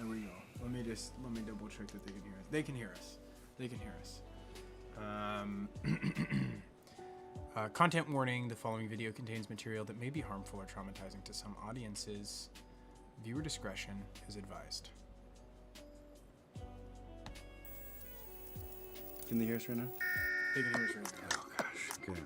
we go. Let me double check that they can hear us. They can hear us. They can hear us. Content warning: the following video contains material that may be harmful or traumatizing to some audiences. Viewer discretion is advised. Can they hear us right now? They can hear us right now. Oh gosh, good.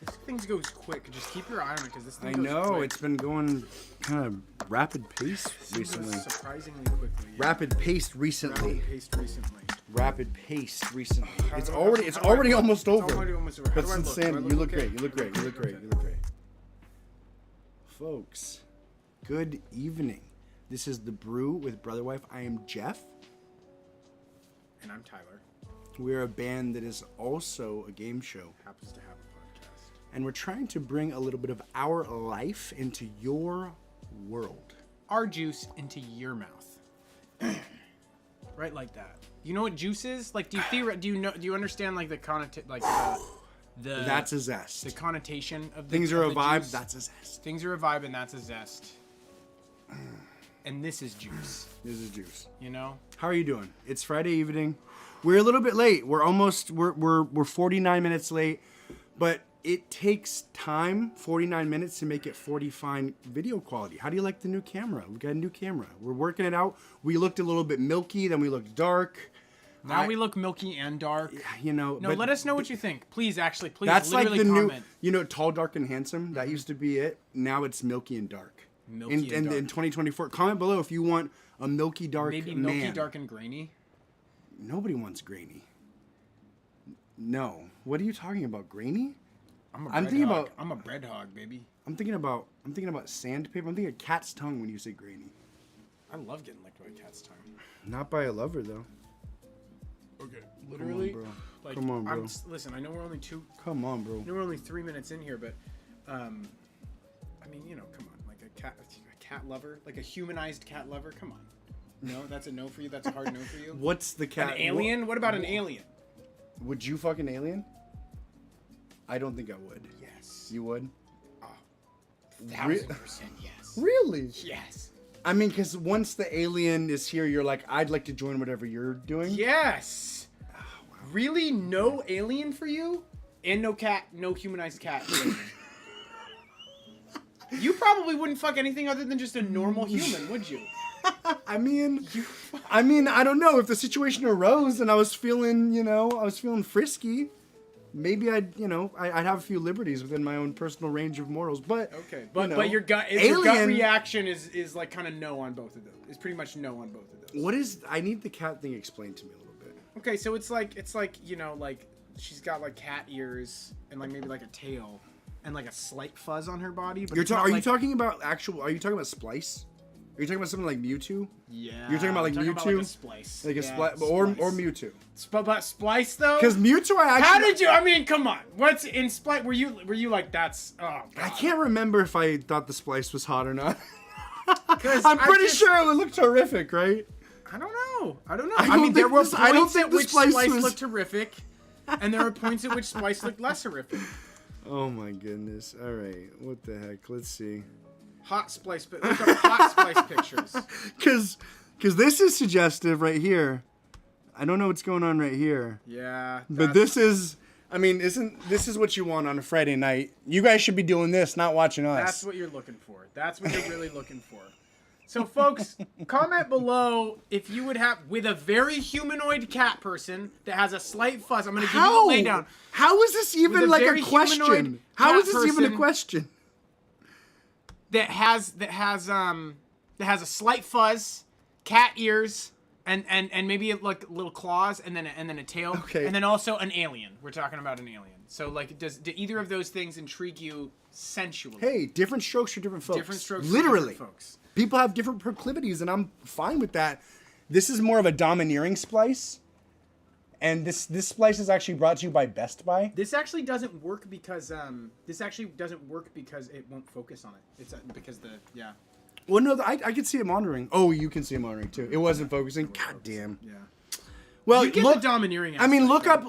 This thing goes quick. Just keep your eye on it because this thing I goes know quick. it's been going kind of rapid pace It recently. goes surprisingly quickly. Yeah. Rapid paced recently. Rapid paced recently. It's already almost over. It's already almost over. How That's do I look? insane. Do I You look okay? great. You look great. You look great. You look great. Folks, good evening. This is the Brew with Brotherwife. I am Jeff. And I'm Tyler. We're a band that is also a game show. Happens to have a podcast. And we're trying to bring a little bit of our life into your world. Our juice into your mouth. Right like that. You know what juice is? Like, do you understand like the That's a zest. the connotation of the, Things are of a the vibe. juice? That's a zest. Things are a vibe, and that's a zest. And this is juice. This is juice. You know? How are you doing? It's Friday evening. We're a little bit late. We're 49 minutes late, but it takes time, 49 minutes, to make it 40 fine video quality. How do you like the new camera? We got a new camera. We're working it out. We looked a little bit milky, then we looked dark. Now we look milky and dark. You know, No, let us know what you think. Please, actually, please. That's like the comment. new, you know, tall, dark, and handsome. That used to be it. Now it's milky and dark. Milky in and dark. In 2024, comment below if you want a milky, dark Maybe man. milky, dark, and grainy. Nobody wants grainy. No. What are you talking about? Grainy? I'm a bread hog, baby. I'm thinking about sandpaper. I'm thinking of cat's tongue when you say grainy. I love getting licked by a cat's tongue. Not by a lover though. Okay, literally. Come on, bro. Like, Come on, bro. Listen, I know we're only 3 minutes in here, but I mean, you know, come on, like a cat lover, like a humanized cat lover. Come on. No, that's a no for you. That's a hard no for you. What's the cat? An alien? What about an alien? Would you fuck an alien? I don't think I would. Yes. You would? 1000% yes. Really? Yes. I mean, because once the alien is here, you're like, I'd like to join whatever you're doing. Yes. Oh, wow. Really, no alien for you, and no cat, no humanized cat. You probably wouldn't fuck anything other than just a normal human, would you? I mean, I don't know. If the situation arose and I was feeling frisky, maybe I'd have a few liberties within my own personal range of morals. But okay, but your gut reaction is like kind of no on both of those. It's pretty much no on both of those. What is? I need the cat thing explained to me a little bit. Okay, so it's like you know, like she's got like cat ears and like maybe like a tail and like a slight fuzz on her body. But Are you talking about Splice? Are you talking about something like Mewtwo? Yeah. You're talking about like Mewtwo? About like a splice. Like a yeah, Splice, or Mewtwo. But Splice though? Because Mewtwo, How did you? I mean, come on. What's in Splice? Were you like that's? Oh God. I can't remember if I thought the Splice was hot or not. I'm pretty sure it looked horrific, right? I don't know. I mean, there were points at which Splice looked horrific, and there were points at which Splice looked less horrific. Oh my goodness. All right. What the heck? Let's see. Hot Splice, look up hot Splice pictures. Because this is suggestive right here. I don't know what's going on right here. Yeah. But this is, I mean, this is what you want on a Friday night? You guys should be doing this, not watching us. That's what you're looking for. That's what you're really looking for. So, folks, comment below if you would have, with a very humanoid cat person that has a slight fuzz. I'm going to give you a lay down. How is this even like a question? How is this even a question? That has a slight fuzz, cat ears, and maybe like little claws, and then a tail, okay. And then also an alien. We're talking about an alien. So like, do either of those things intrigue you sensually? Hey, different strokes for different folks. Different strokes, literally. For different folks. People have different proclivities, and I'm fine with that. This is more of a domineering splice. And this splice is actually brought to you by Best Buy. This actually doesn't work because it won't focus on it. It's because yeah. Well, no, I could see it monitoring. Oh, you can see it monitoring too. It wasn't focusing. God damn. Yeah. Well, you get the domineering. I mean, look up.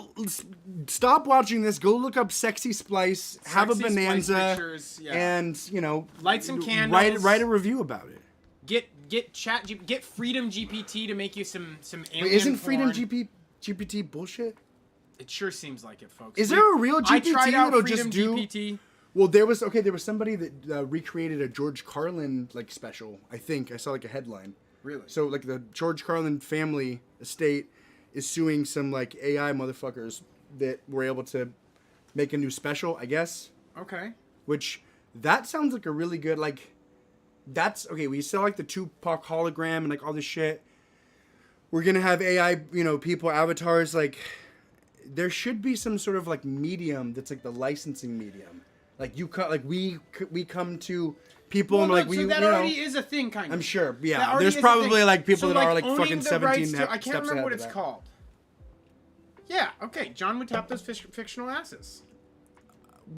Stop watching this. Go look up "sexy splice." Have a bonanza, pictures, yeah. and light some candles. Write a review about it. get Freedom GPT to make you some alien Wait, isn't porn. Freedom GPT bullshit? It sure seems like it, folks. Is there a real GPT I tried out that'll Freedom just do? GPT. Well, there was somebody that recreated a George Carlin like special. I think I saw like a headline. Really? So like the George Carlin family estate is suing some like AI motherfuckers that were able to make a new special, I guess. Okay. Which that sounds like a really good like. That's okay. We sell like the Tupac hologram and like all this shit. We're gonna have AI, people, avatars. Like, there should be some sort of like medium that's like the licensing medium. Like we come to people and like that already is a thing, kind of. I'm sure. Yeah, there's probably like people that are like fucking 17. I can't remember what it's called. Yeah. Okay. John would tap those fictional asses.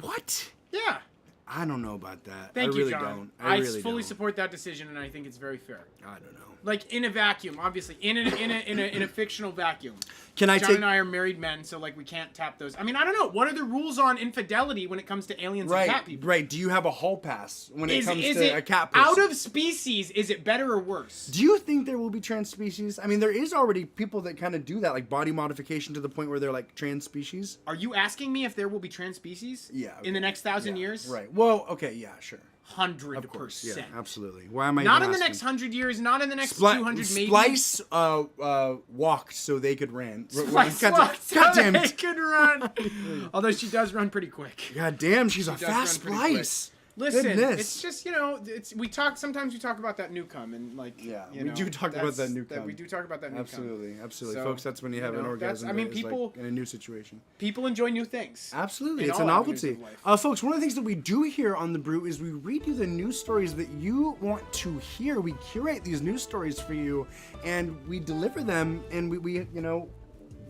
What? Yeah. I don't know about that. Thank you, really John. don't. I really fully don't. support that decision, and I think it's very fair. I don't know. Like in a vacuum, obviously, in a fictional vacuum. Can I John take? and I are married men, so like we can't tap those. I mean, I don't know. What are the rules on infidelity when it comes to aliens and cat people? Right. Do you have a hall pass when it comes to a cat person? Out of species, is it better or worse? Do you think there will be trans species? I mean, there is already people that kind of do that, like body modification to the point where they're like trans species. Are you asking me if there will be trans species? Yeah. Okay. In the next 1,000 years? Right. Well, okay. Yeah. Sure. 100%. Of course. Yeah. Absolutely. Why am I? Not in even the asking? next 100 years. Not in the next 200 maybe. Splice walked so they could run. Splice walked so they could run. Although she does run pretty quick. God damn, she's a fast Splice. Listen, Goodness. it's just sometimes we talk about that new cum and like we do talk about that new cum. We do talk about that new Absolutely, cum. absolutely, folks. That's when you have an orgasm. People like in a new situation. People enjoy new things. Absolutely, it's a novelty. Folks, one of the things that we do here on the Brew is we read you the news stories that you want to hear. We curate these news stories for you, and we deliver them. And we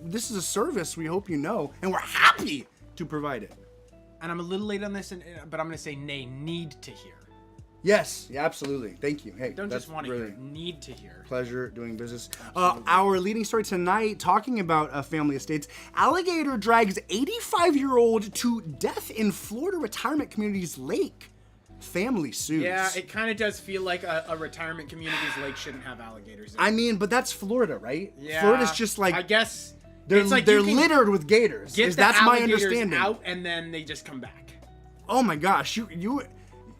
this is a service we hope you know, and we're happy to provide it. And I'm a little late on this, but I'm going to say need to hear. Yes, yeah, absolutely. Thank you. Hey, don't just want to hear, need to hear. Pleasure doing business. Our leading story tonight, talking about family estates. Alligator drags 85-year-old to death in Florida retirement community's lake. Family sues. Yeah, it kind of does feel like a retirement community's lake shouldn't have alligators in it. I mean, but that's Florida, right? Yeah. Florida's just like... I guess... They're littered with gators. That's my understanding. Out and then they just come back. Oh my gosh, you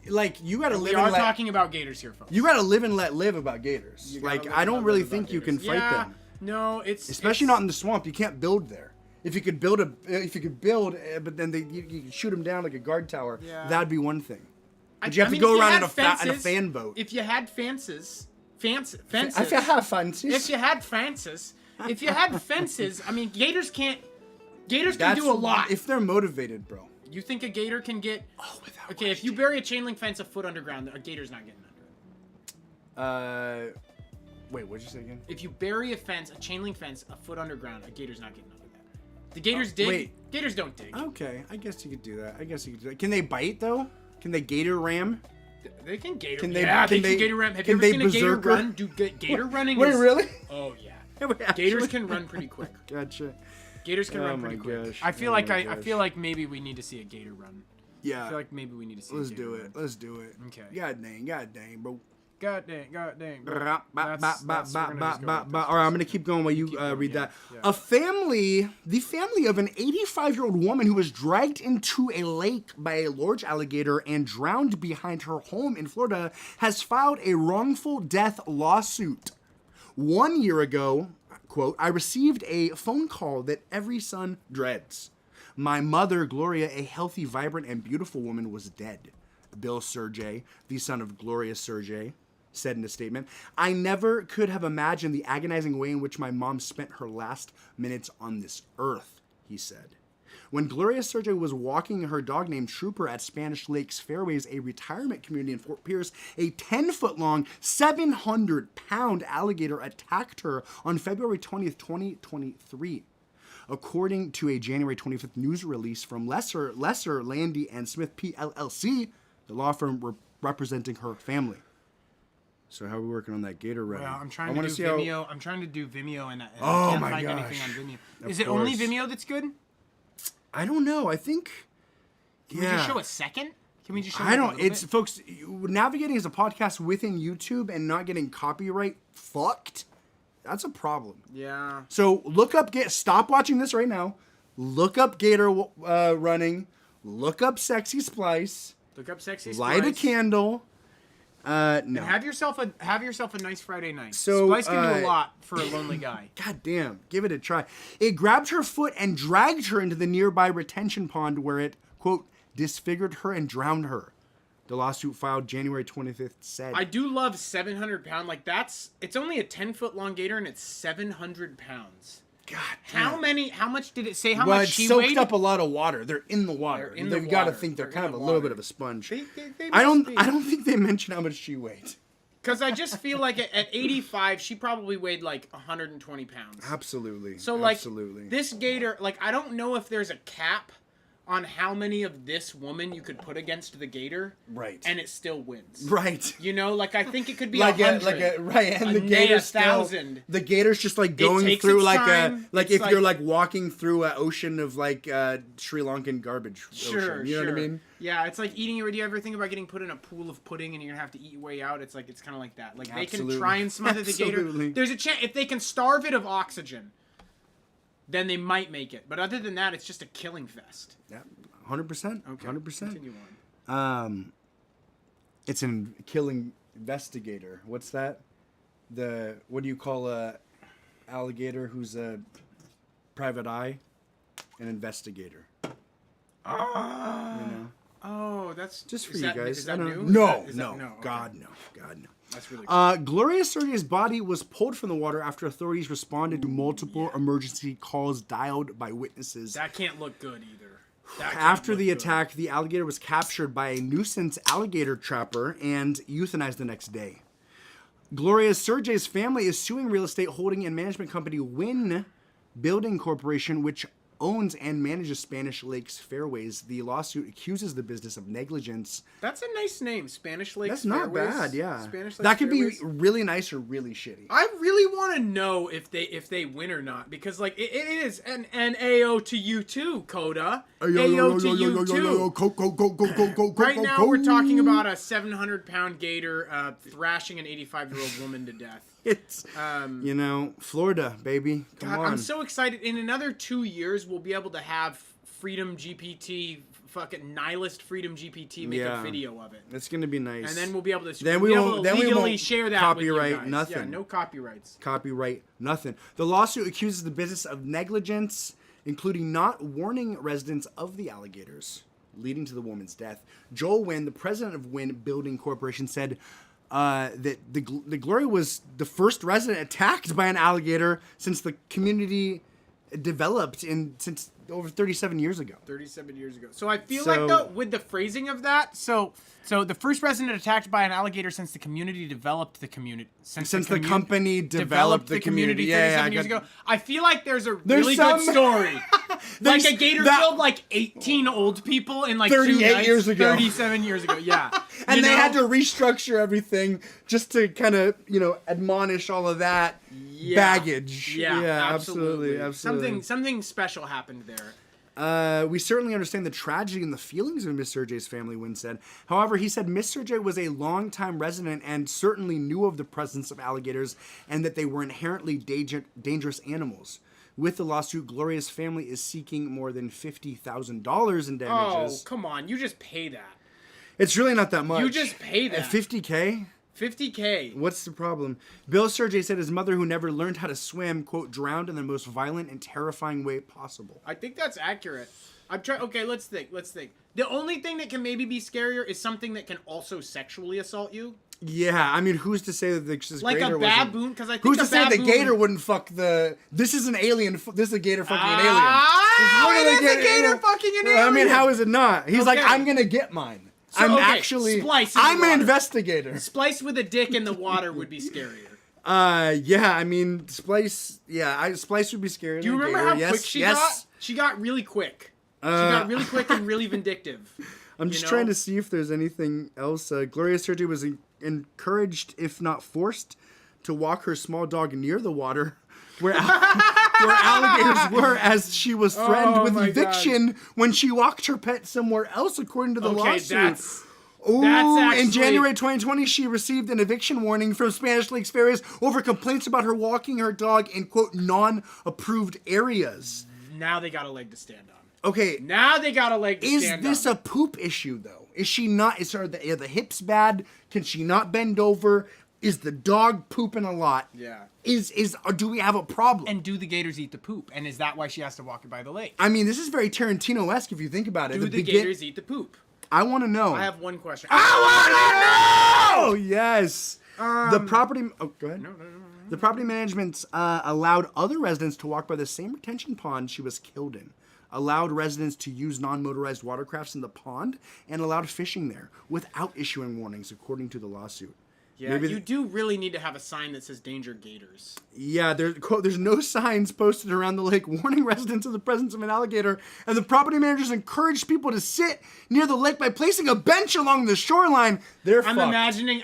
gotta live. We are talking about gators here, folks. You gotta live and let live about gators. Like I don't really think you can fight them. No, especially not in the swamp. You can't build there. If you could build, but then you could shoot them down like a guard tower. Yeah. That'd be one thing. But you have to go around in a fan boat. If you had fences. If you had fences. If you had fences, I mean, gators can do a lot. If they're motivated, bro. You think a gator can get... Oh, without Okay, if you bury a chain link fence a foot underground, a gator's not getting under it. Wait, what'd you say again? If you bury a chain link fence a foot underground, a gator's not getting under that. The gators dig. Wait. Gators don't dig. Okay, I guess you could do that. Can they bite, though? Can they gator ram? They can gator. They can gator ram. Have you ever seen a gator run? Gator running. Wait, really? Oh yeah. Gators can run pretty quick. Gotcha. Gators can run pretty quick. Gosh. I feel like maybe we need to see a gator run. Yeah. I feel like maybe we need to see. Let's do it. Let's do it. Okay. God dang, bro. God dang. All right, I'm gonna keep going while you read that. Yeah. The family of an 85-year-old woman who was dragged into a lake by a large alligator and drowned behind her home in Florida has filed a wrongful death lawsuit. 1 year ago, quote, I received a phone call that every son dreads. My mother, Gloria, a healthy, vibrant, and beautiful woman, was dead. Bill Sergey, the son of Gloria Sergey, said in a statement, I never could have imagined the agonizing way in which my mom spent her last minutes on this earth, he said. When Gloria Sergey was walking her dog named Trooper at Spanish Lakes Fairways, a retirement community in Fort Pierce, a 10-foot-long, 700-pound alligator attacked her on February 20th, 2023. According to a January 25th news release from Lesser, Landy and Smith PLLC, the law firm representing her family. So how are we working on that gator run? Well, I'm trying to do Vimeo. I'm trying to do Vimeo, and I can't find anything on Vimeo. Is it only Vimeo that's good? I don't know. I think. Can we just show a second? Can we just show I like, a don't. little It's bit? folks navigating as a podcast within YouTube and not getting copyright fucked. That's a problem. Yeah. So look up. Stop watching this right now. Look up Gator running. Look up Sexy Splice. Look up Sexy Splice. Light a candle. No. And have yourself a nice Friday night. So, Splice can do a lot for a lonely guy. God damn, give it a try. It grabbed her foot and dragged her into the nearby retention pond where it, quote, disfigured her and drowned her. The lawsuit filed January 25th said. I do love 700-pound. Like, it's only a 10-foot long gator and it's 700 pounds. God damn. How much did it say how well, much she soaked weighed? up a lot of water. They're in the water. They're in the You got to water. think they're kind in of the a little water. bit of a sponge. They I must be. don't think they mention how much she weighed. Because I just feel like at 85, she probably weighed like 120 pounds. Absolutely. So, like, absolutely. this gator, like, I don't know if there's a cap on how many of this woman you could put against the gator. Right. And it still wins. Right. You know, like, I think it could be right, and the gator's 1,000. The gator's just like going takes through its like time. like It's if you're like walking through an ocean of like Sri Lankan garbage. Sure, ocean, you know what I mean? Yeah, it's like eating. Do you ever think about getting put in a pool of pudding and you're gonna have to eat your way out? It's kind of like that. Like they Absolutely. can try and smother the gator. Absolutely. There's a chance if they can starve it of oxygen, then they might make it. But other than that, it's just a killing fest. Yeah, 100%. Okay, 100%. continue on. It's a killing investigator. What's that? What do you call a alligator who's a private eye? An investigator. You know? Oh, that's Just for is you that, guys. Is that I new? don't know. Is No, that, okay. God no. That's really cool. Gloria Sergei's body was pulled from the water after authorities responded to multiple emergency calls dialed by witnesses. That can't look good either. That can't After look the good. attack, the alligator was captured by a nuisance alligator trapper and euthanized the next day. Gloria Sergei's family is suing real estate holding and management company Wynn Building Corporation, which owns and manages Spanish Lakes Fairways. The lawsuit accuses the business of negligence. That's a nice name, Spanish Lakes. That's not Fairways. bad, yeah. Spanish Lakes That could Fairways. be really nice or really shitty. I really want to know if they win or not, because like it is an AO to you too, Coda. AO to you too. Go. Right now we're talking about a 700-pound gator thrashing an 85-year-old woman to death. It's Florida, baby. Come God, on. I'm so excited. In another 2 years, we'll be able to have Freedom GPT, fucking nihilist Freedom GPT, make a video of it. It's gonna be nice. And then we'll be able to. Then we won't legally share that copyright with you guys. nothing. Yeah, no copyrights. Copyright nothing. The lawsuit accuses the business of negligence, including not warning residents of the alligators, leading to the woman's death. Joel Wynn, the president of Wynn Building Corporation, said that the Gloria was the first resident attacked by an alligator since the community developed since over 37 years ago. 37 years ago. So I feel like though with the phrasing of that, so the first resident attacked by an alligator since the community developed the community. Since the company developed the community. 37 years ago. I feel like there's really good story. Like a gator killed like 18 old people in like 38 2 nights, years ago. 37 years ago. Yeah. And they had to restructure everything just to kind of, admonish all of that baggage. Yeah, absolutely. Something special happened there. We certainly understand the tragedy and the feelings of Miss Sergei's family, Wynn said. However, he said Miss Sergei was a longtime resident and certainly knew of the presence of alligators and that they were inherently dangerous animals. With the lawsuit, Gloria's family is seeking more than $50,000 in damages. Oh, come on. You just pay that. It's really not that much. You just pay that. $50K? $50K. What's the problem? Bill Sergei said his mother, who never learned how to swim, quote, drowned in the most violent and terrifying way possible. I think that's accurate. I'm trying. Okay, let's think. The only thing that can maybe be scarier is something that can also sexually assault you. Yeah, I mean, who's to say that this like gator a baboon? Because I think who's to say the baboon... gator wouldn't fuck the? This is an alien. This is a gator fucking an alien. It is a gator fucking an alien. I mean, how is it not? He's like, Okay. I'm gonna get mine. So, I'm okay, actually. Splice in the I'm an water. investigator. Splice with a dick in the water would be scarier. Yeah, I mean, Splice. Yeah, Splice would be scary. Do you remember how quick she got? She got really quick. She got really quick and really vindictive. I'm just trying to see if there's anything else. Gloria Sergei was encouraged, if not forced, to walk her small dog near the water, where where alligators were, as she was threatened Oh with my eviction when she walked her pet somewhere else, according to the lawsuit. That's In actually... January 2020, she received an eviction warning from Spanish Lakes Farriers over complaints about her walking her dog in, quote, non-approved areas. Now they got a leg to stand on. Okay. Now they got a leg to stand on. Is this a poop issue, though? Is she not? Are the hips bad? Can she not bend over? Is the dog pooping a lot? Yeah. Or do we have a problem? And do the gators eat the poop? And is that why she has to walk it by the lake? I mean, this is very Tarantino-esque if you think about it. Do the gators eat the poop? I want to know. I have one question. I want to know! Yes. The property... Oh, go ahead. No. The property management allowed other residents to walk by the same retention pond she was killed in. Allowed residents to use non-motorized watercrafts in the pond, and allowed fishing there without issuing warnings, according to the lawsuit. Yeah, you do really need to have a sign that says "Danger Gators." Yeah, there's no signs posted around the lake warning residents of the presence of an alligator, and the property managers encouraged people to sit near the lake by placing a bench along the shoreline. They're fucked. I'm imagining,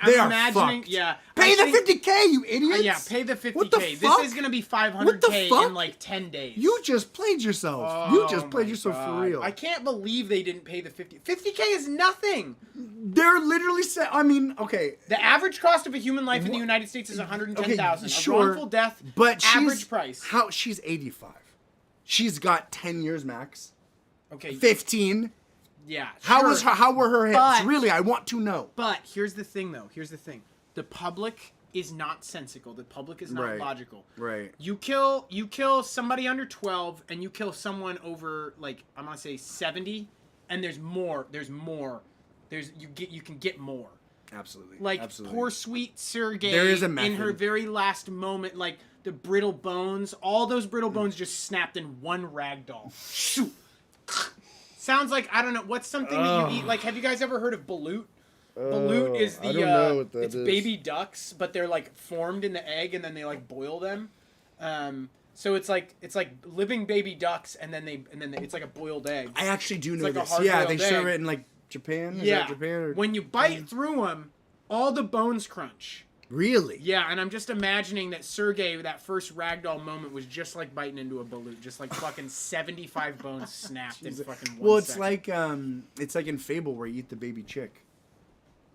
yeah. Pay the $50K, you idiots! Yeah, pay the $50K. What the fuck? This is gonna be $500K in like 10 days. You just played yourself. You just played yourself for real. I can't believe they didn't pay the $50K is nothing. They're literally saying, I mean, okay. The average cost of a human life in the United States is $110,000. Okay, sure, a wrongful death, but average price. She's 85. She's got 10 years max. Okay. 15. Yeah. How were her hips? Really, I want to know. But here's the thing, though. The public is not sensical. The public is not logical. Right. You kill somebody under 12, and you kill someone over, like, I'm gonna say 70, and there's more. You can get more. Absolutely. Like, absolutely. Poor sweet Sergei There is a method. in her very last moment, like the brittle bones, all those brittle bones just snapped in one ragdoll. Shoot. Sounds like, I don't know, what's something that you eat? Like, have you guys ever heard of balut? Balut is the I don't know what that it's is. baby ducks, but they're like formed in the egg and then they like boil them. So it's like living baby ducks and then it's like a boiled egg. I actually do know like this. Yeah, they serve egg. it in like Japan. Is Yeah. that Japan or... When you bite through them, all the bones crunch. Really? Yeah, and I'm just imagining that Sergei, that first ragdoll moment, was just like biting into a balut, just like fucking 75 bones snapped in fucking 1 Well, it's second. like in Fable where you eat the baby chick.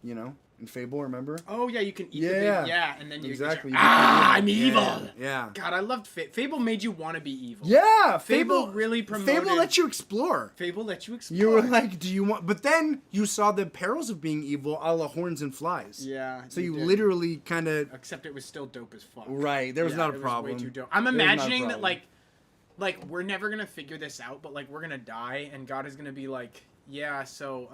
You know, in Fable, remember? Oh yeah, you can eat the baby, and then you exactly. I'm evil. Yeah. God, I loved Fable. Made you want to be evil. Yeah, Fable really promoted. Fable let you explore. Fable let you explore. You were like, do you want? But then you saw the perils of being evil, a la Horns and Flies. Yeah. So you did. literally kind of. Except it was still dope as fuck. Right. There was not a problem. It was way too dope. I'm imagining that like we're never gonna figure this out, but like we're gonna die, and God is gonna be like, yeah. So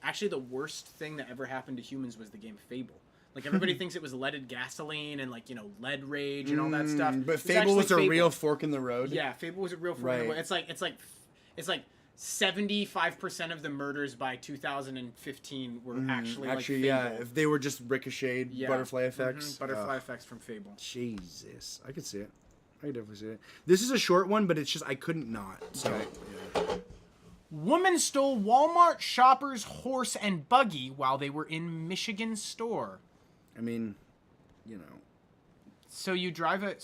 actually, the worst thing that ever happened to humans was the game Fable. Like everybody thinks it was leaded gaseline and like lead rage and all that stuff. But Fable was a real fork in the road. Yeah, Fable was a real fork in the road. It's like 75% of the murders by 2015 were actually like Fable. Yeah, if they were just ricocheted butterfly effects. Butterfly effects from Fable. Jesus, I could see it. I could definitely see it. This is a short one, but it's just I couldn't not. So. Yeah. Woman stole Walmart shoppers' horse and buggy while they were in Michigan store. I mean, So you drive it.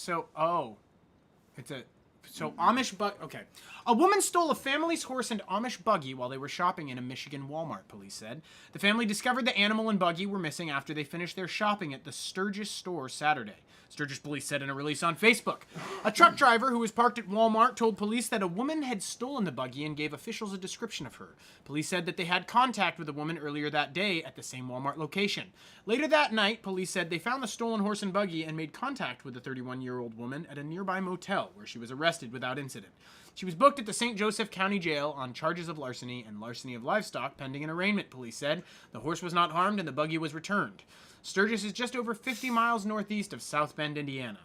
Amish bug. Okay. A woman stole a family's horse and Amish buggy while they were shopping in a Michigan Walmart, police said. The family discovered the animal and buggy were missing after they finished their shopping at the Sturgis store Saturday. Sturgis police said in a release on Facebook. A truck driver who was parked at Walmart told police that a woman had stolen the buggy and gave officials a description of her. Police said that they had contact with the woman earlier that day at the same Walmart location. Later that night, police said they found the stolen horse and buggy and made contact with the 31-year-old woman at a nearby motel where she was arrested without incident. She was booked at the St. Joseph County Jail on charges of larceny and larceny of livestock pending an arraignment, police said. The horse was not harmed and the buggy was returned. Sturgis is just over 50 miles northeast of South Bend, Indiana.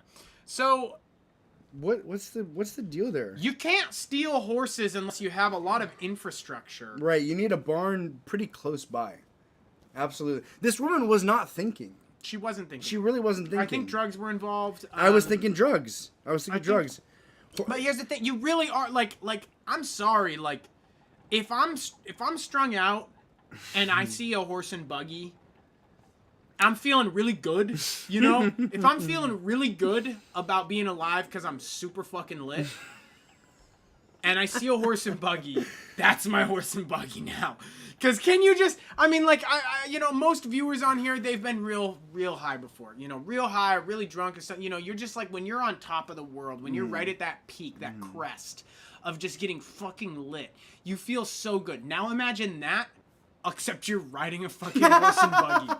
So, what's the deal there? You can't steal horses unless you have a lot of infrastructure. Right, you need a barn pretty close by. Absolutely. This woman was not thinking. She wasn't thinking. She really wasn't thinking. I think drugs were involved. I was thinking drugs. Drugs. But here's the thing: you really are like. I'm sorry. Like, if I'm strung out and I see a horse and buggy, I'm feeling really good, you know? If I'm feeling really good about being alive because I'm super fucking lit, and I see a horse and buggy, that's my horse and buggy now. Because can you just, I mean, like, you know, most viewers on here, they've been real high before. You know, real high, really drunk and stuff. You know, you're just like, when you're on top of the world, when you're right at that peak, that crest of just getting fucking lit, you feel so good. Now imagine that, except you're riding a fucking horse and buggy.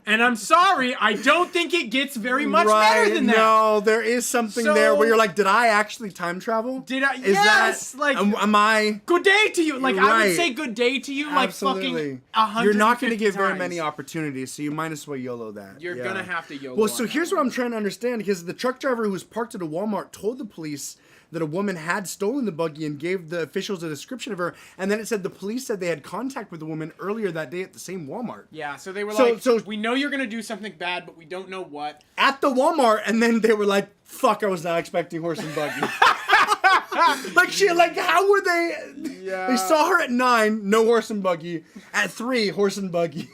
And I'm sorry, I don't think it gets very much better than that. No, there is something there where you're like, did I actually time travel? Did I? Is yes! that, like, am I? Good day to you. Like, I would Right. say good day to you, like, Absolutely. fucking 150 You're not going to get very times. many opportunities, so you might as well YOLO that. You're gonna have to YOLO. Well, so here's what I'm trying to understand, because the truck driver who was parked at a Walmart told the police that a woman had stolen the buggy and gave the officials a description of her, and then it said the police said they had contact with the woman earlier that day at the same Walmart. Yeah, so they were So we know you're gonna do something bad, but we don't know what. At the Walmart, and then they were like, fuck, I was not expecting horse and buggy. How were they? Yeah. They saw her at 9, no horse and buggy. At 3, horse and buggy.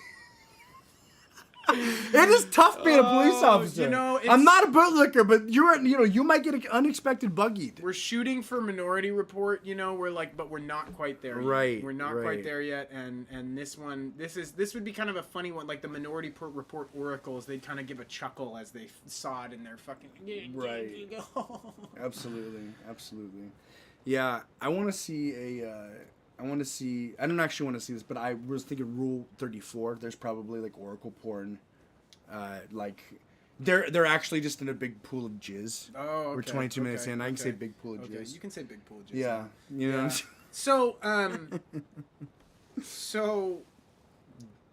It is tough being a police officer. You know, I'm not a bootlicker, but you might get unexpected buggied. We're shooting for Minority Report, you know, but we're not quite there yet. Right. We're not quite there yet, and this would be kind of a funny one, like the Minority Report oracles. They'd kind of give a chuckle as they saw it in their fucking Right. Absolutely. Yeah, I want to see I don't actually want to see this, but I was thinking Rule 34. There's probably like Oracle porn. They're actually just in a big pool of jizz. Oh, okay. We're 22 minutes in. I can okay. say big pool of jizz. Okay, you can say big pool of jizz. Yeah, you know. Yeah. So,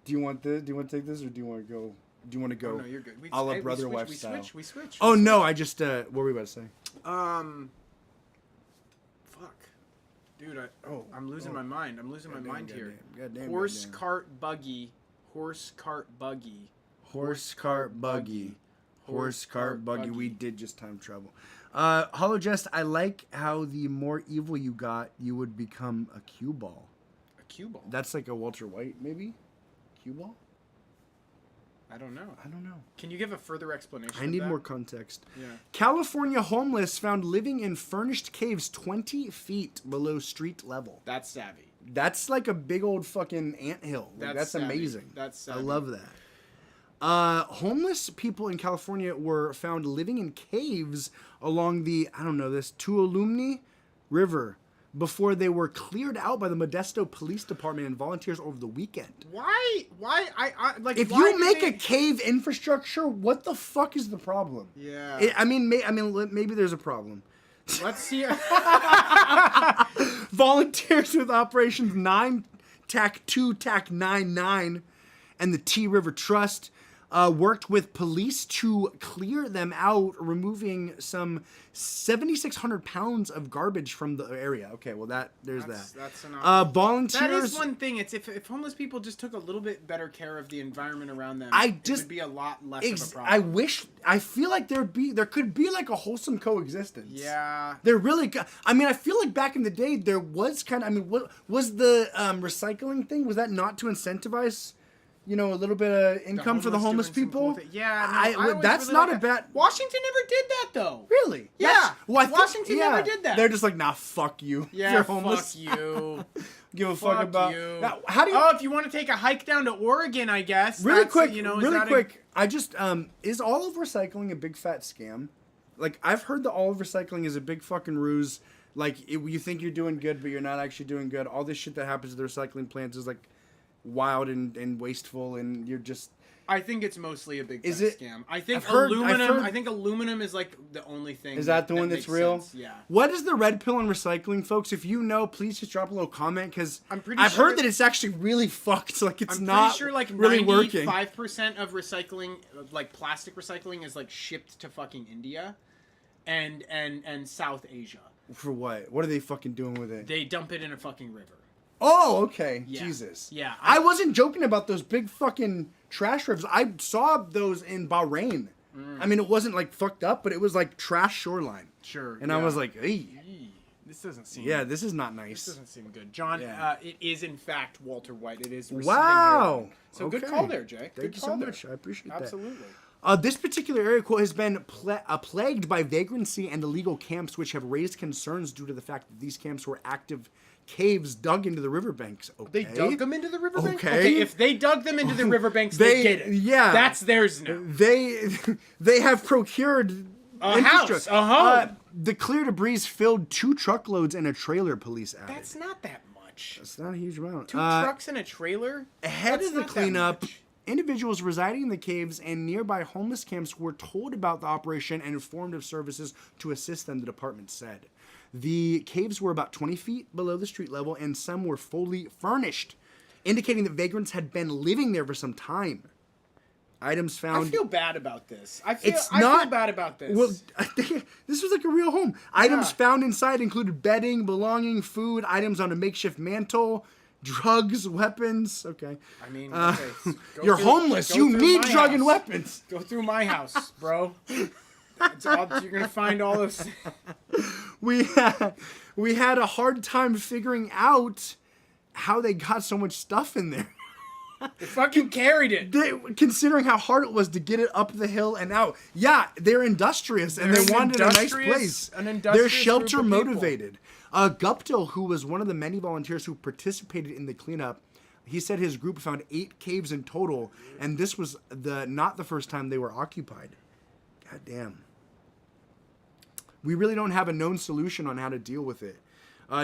Do you want to take this, or do you want to go? Do you want to go? Oh, no, you're good. A la Brotherwife style. We switch. Oh no, I just what were we about to say? Fuck. Dude, I'm losing my mind. I'm losing my mind here. Goddamn. Horse cart buggy. Horse cart buggy. Horse cart buggy. Horse cart buggy. We did just time travel. Hollow Jest, I like how the more evil you got, you would become a cue ball. A cue ball? That's like a Walter White, maybe? Cue ball? I don't know. Can you give a further explanation? I need more context. Yeah. California homeless found living in furnished caves 20 feet below street level. That's savvy. That's like a big old fucking anthill. That's savvy. amazing. That's savvy. I love that. Homeless people in California were found living in caves along the, Tuolumne River before they were cleared out by the Modesto Police Department and volunteers over the weekend. Why? If you make a cave infrastructure, what the fuck is the problem? Yeah. Maybe there's a problem. Let's see. Volunteers with Operations 9, TAC 2, TAC 99, and the T River Trust worked with police to clear them out, removing some 7,600 pounds of garbage from the area. Okay, well there's that. That's enough. Volunteers. That is one thing. It's if homeless people just took a little bit better care of the environment around them, it would be a lot less of a problem. I feel like there could be like a wholesome coexistence. Yeah. There really. I feel like back in the day there was what was the recycling thing? Was that not to incentivize? A little bit of income for the homeless people. Cool yeah, that's really not a bad. Washington never did that though. Really? Yeah. Washington never did that. They're just like, nah, fuck you. Yeah, you're homeless. fuck you. Give a fuck about. You. Now, how do you? Oh, if you want to take a hike down to Oregon, I guess. Really quick. I just is olive recycling a big fat scam? Like I've heard that olive recycling is a big fucking ruse. Like you think you're doing good, but you're not actually doing good. All this shit that happens to the recycling plants is like wild and wasteful, and you're just. I think it's mostly a big scam. I think I think aluminum is like the only thing. Is that the one that's real? Sense. Yeah. What is the red pill on recycling, folks? If you know, please just drop a little comment, because I've heard that it's actually really fucked. Like it's not really working. 95% of recycling, like plastic recycling, is like shipped to fucking India, and South Asia. For what? What are they fucking doing with it? They dump it in a fucking river. Oh, okay. Yeah. Jesus. Yeah. I wasn't joking about those big fucking trash rivers. I saw those in Bahrain. It wasn't like fucked up, but it was like trash shoreline. Sure. And I was like, hey. This doesn't seem. Yeah, this is not nice. This doesn't seem good, John. Yeah. It is in fact Walter White. It is. Wow. Heroin. So good call there, Jay. Thank you so much. I appreciate that. Absolutely. This particular area, quote, has been plagued by vagrancy and illegal camps, which have raised concerns due to the fact that these camps were active caves dug into the riverbanks. Okay. They dug them into the riverbanks? Okay. If they dug them into the riverbanks, they get it. Yeah. That's theirs now. They have procured a house, a home. The clear debris filled 2 truckloads and a trailer, police added. That's not that much. That's not a huge amount. 2 trucks and a trailer? Ahead of the cleanup, individuals residing in the caves and nearby homeless camps were told about the operation and informed of services to assist them, the department said. The caves were about 20 feet below the street level, and some were fully furnished, indicating that vagrants had been living there for some time. Items found... I feel bad about this. I feel bad about this. Well, this was like a real home. Items found inside included bedding, belonging, food, items on a makeshift mantle, drugs, weepons. Okay. I mean, you're homeless. You need drug and weapons. Go through my house, bro. You're gonna find all those. We had a hard time figuring out how they got so much stuff in there. They fucking carried it. Considering how hard it was to get it up the hill and out. Yeah, they're industrious and they wanted a nice place. They're shelter motivated. Guptill, who was one of the many volunteers who participated in the cleanup, he said his group found 8 caves in total, and this was not the first time they were occupied. God damn. We really don't have a known solution on how to deal with it.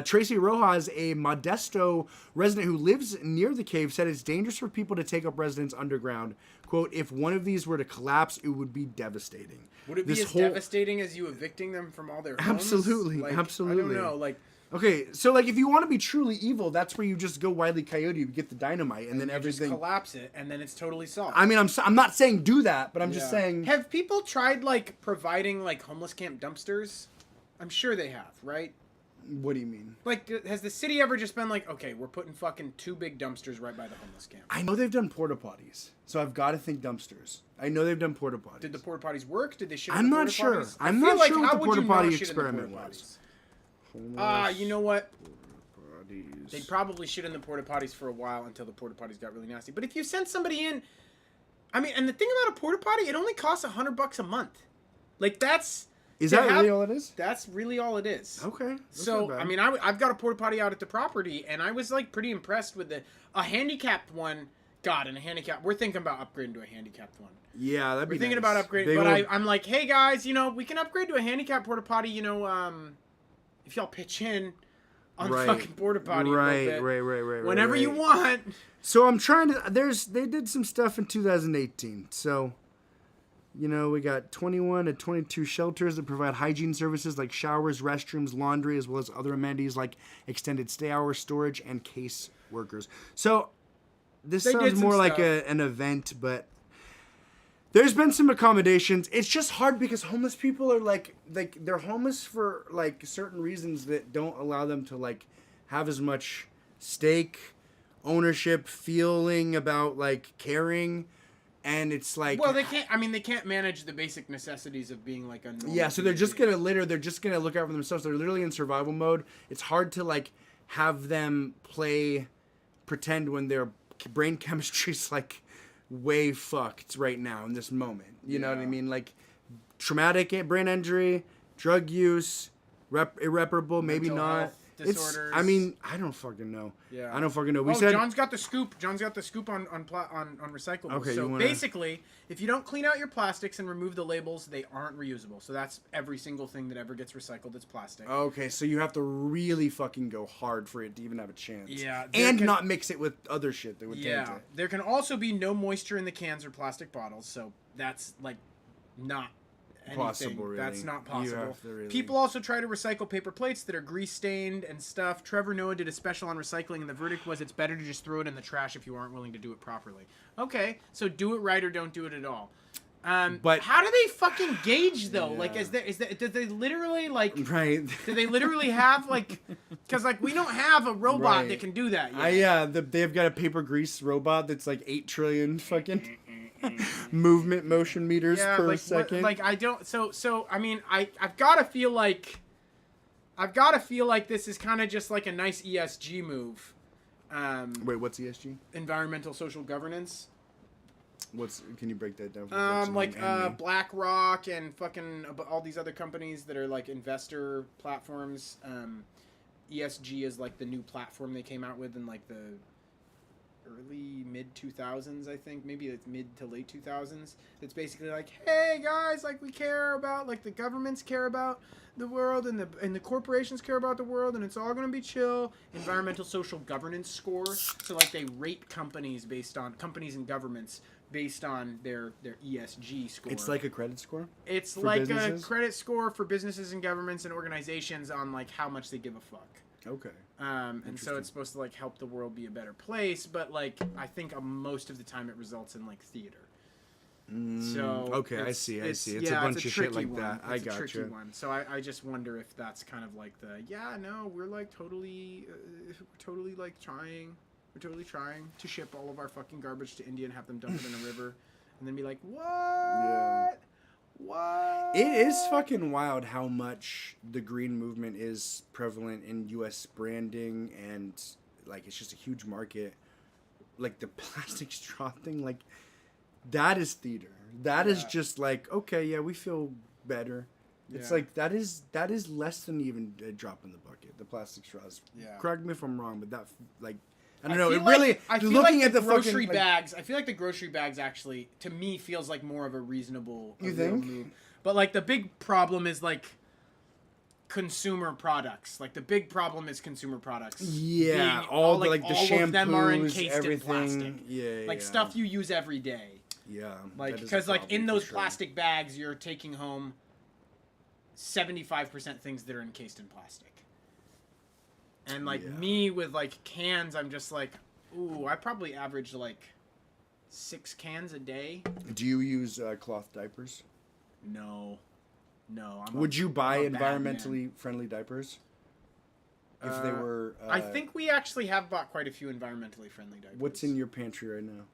Tracy Rojas, a Modesto resident who lives near the cave, said it's dangerous for people to take up residence underground. Quote, if one of these were to collapse, it would be devastating. Would it be as devastating as you evicting them from all their homes? Absolutely, absolutely. I don't know, Okay, so if you want to be truly evil, that's where you just go Wile E. Coyote, you get the dynamite, and then everything... just collapse it, and then it's totally solved. I mean, I'm not saying do that, but I'm just saying... Have people tried, providing, homeless camp dumpsters? I'm sure they have, right? What do you mean? Has the city ever just been okay, we're putting fucking 2 big dumpsters right by the homeless camp? I know they've done porta potties, so I've got to think dumpsters. I know they've done porta potties. Did the porta potties work? Did they shit in the porta potties? I'm not sure what the porta potty experiment was. You know what? They probably shit in the porta potties for a while until the porta potties got really nasty. But if you send somebody in, I mean, and the thing about a porta potty, it only costs $100 a month. That's... Is that really all it is? That's really all it is. Okay. So, I mean, I've got a porta potty out at the property, and I was, pretty impressed with a handicapped one. God, and a handicap. We're thinking about upgrading to a handicapped one. Yeah, that'd be We're thinking about upgrading, but I'm like, hey, guys, we can upgrade to a handicapped porta potty, if y'all pitch in on the fucking porta potty a little bit. Right. Whenever you want. So I'm trying to... They did some stuff in 2018, so... we got 21 to 22 shelters that provide hygiene services like showers, restrooms, laundry, as well as other amenities like extended stay hours, storage, and case workers. So this sounds more like an event, but there's been some accommodations. It's just hard because homeless people are they're homeless for certain reasons that don't allow them to have as much stake, ownership, feeling about caring. And it's well, they can't manage the basic necessities of being a normal... Yeah, so they're just going to litter. They're just going to look out for themselves. They're literally in survival mode. It's hard to, have them pretend when their brain chemistry's, way fucked right now in this moment. You know what I mean? Traumatic brain injury, drug use, irreparable, maybe not. Disorders. I don't fucking know. Yeah. I don't fucking know. John's got the scoop. John's got the scoop on recyclables. Okay, so basically, if you don't clean out your plastics and remove the labels, they aren't reusable. So that's every single thing that ever gets recycled that's plastic. Okay, so you have to really fucking go hard for it to even have a chance. Yeah. And not mix it with other shit that would taint it. There can also be no moisture in the cans or plastic bottles, so that's not anything. Possible, really. That's not possible. Really... People also try to recycle paper plates that are grease stained and stuff. Trevor Noah did a special on recycling, and the verdict was it's better to just throw it in the trash if you aren't willing to do it properly. Okay, so do it right or don't do it at all. But how do they fucking gauge though? Yeah. Do they literally right? Do they literally have because we don't have a robot that can do that yet. They've got a paper grease robot that's 8 trillion fucking motion meters per second. I don't. So I mean, I've got to feel I've got to feel like this is kind of just like a nice ESG move. Wait, what's ESG? Environmental social governance. Can you break that down? For BlackRock and fucking all these other companies that are like investor platforms. ESG is like the new platform they came out with in like the early mid 2000s, I think. Maybe it's mid to late 2000s. It's basically like, hey guys, like we care about, like the governments care about the world and the corporations care about the world, and it's all gonna be chill. Environmental social governance score. So like they rate companies and governments based on their ESG score. It's like a credit score? It's like businesses? A credit score for businesses and governments and organizations on like how much they give a fuck. Okay. And so it's supposed to like help the world be a better place, but like I think most of the time it results in like theater. So okay, I see. It's a bunch of shit like that. I got tricky one. So I just wonder if that's kind of like we're like totally like trying. We're totally trying to ship all of our fucking garbage to India and have them dump it in a river, and then be like, what? Yeah. What? It is fucking wild how much the green movement is prevalent in U.S. branding, and like it's just a huge market. Like the plastic straw thing, like that is theater. That is just like, okay, yeah, we feel better. It's like that is less than even a drop in the bucket. The plastic straws. Yeah. Correct me if I'm wrong, but that like. I don't know. It really. I feel looking like the grocery bags. I feel like the grocery bags actually, to me, feels like more of a reasonable. You think? Move. But like the big problem is like consumer products. Like the big problem is consumer products. Yeah, all the shampoos, of them are encased everything. In plastic. Yeah, like stuff you use every day. Yeah. Like because like in those plastic bags, you're taking home 75% things that are encased in plastic. And, like, me with, like, cans, I'm just like, ooh, I probably average, like, 6 cans a day. Do you use cloth diapers? No. Would you buy environmentally friendly diapers? If they were... I think we actually have bought quite a few environmentally friendly diapers. What's in your pantry right now?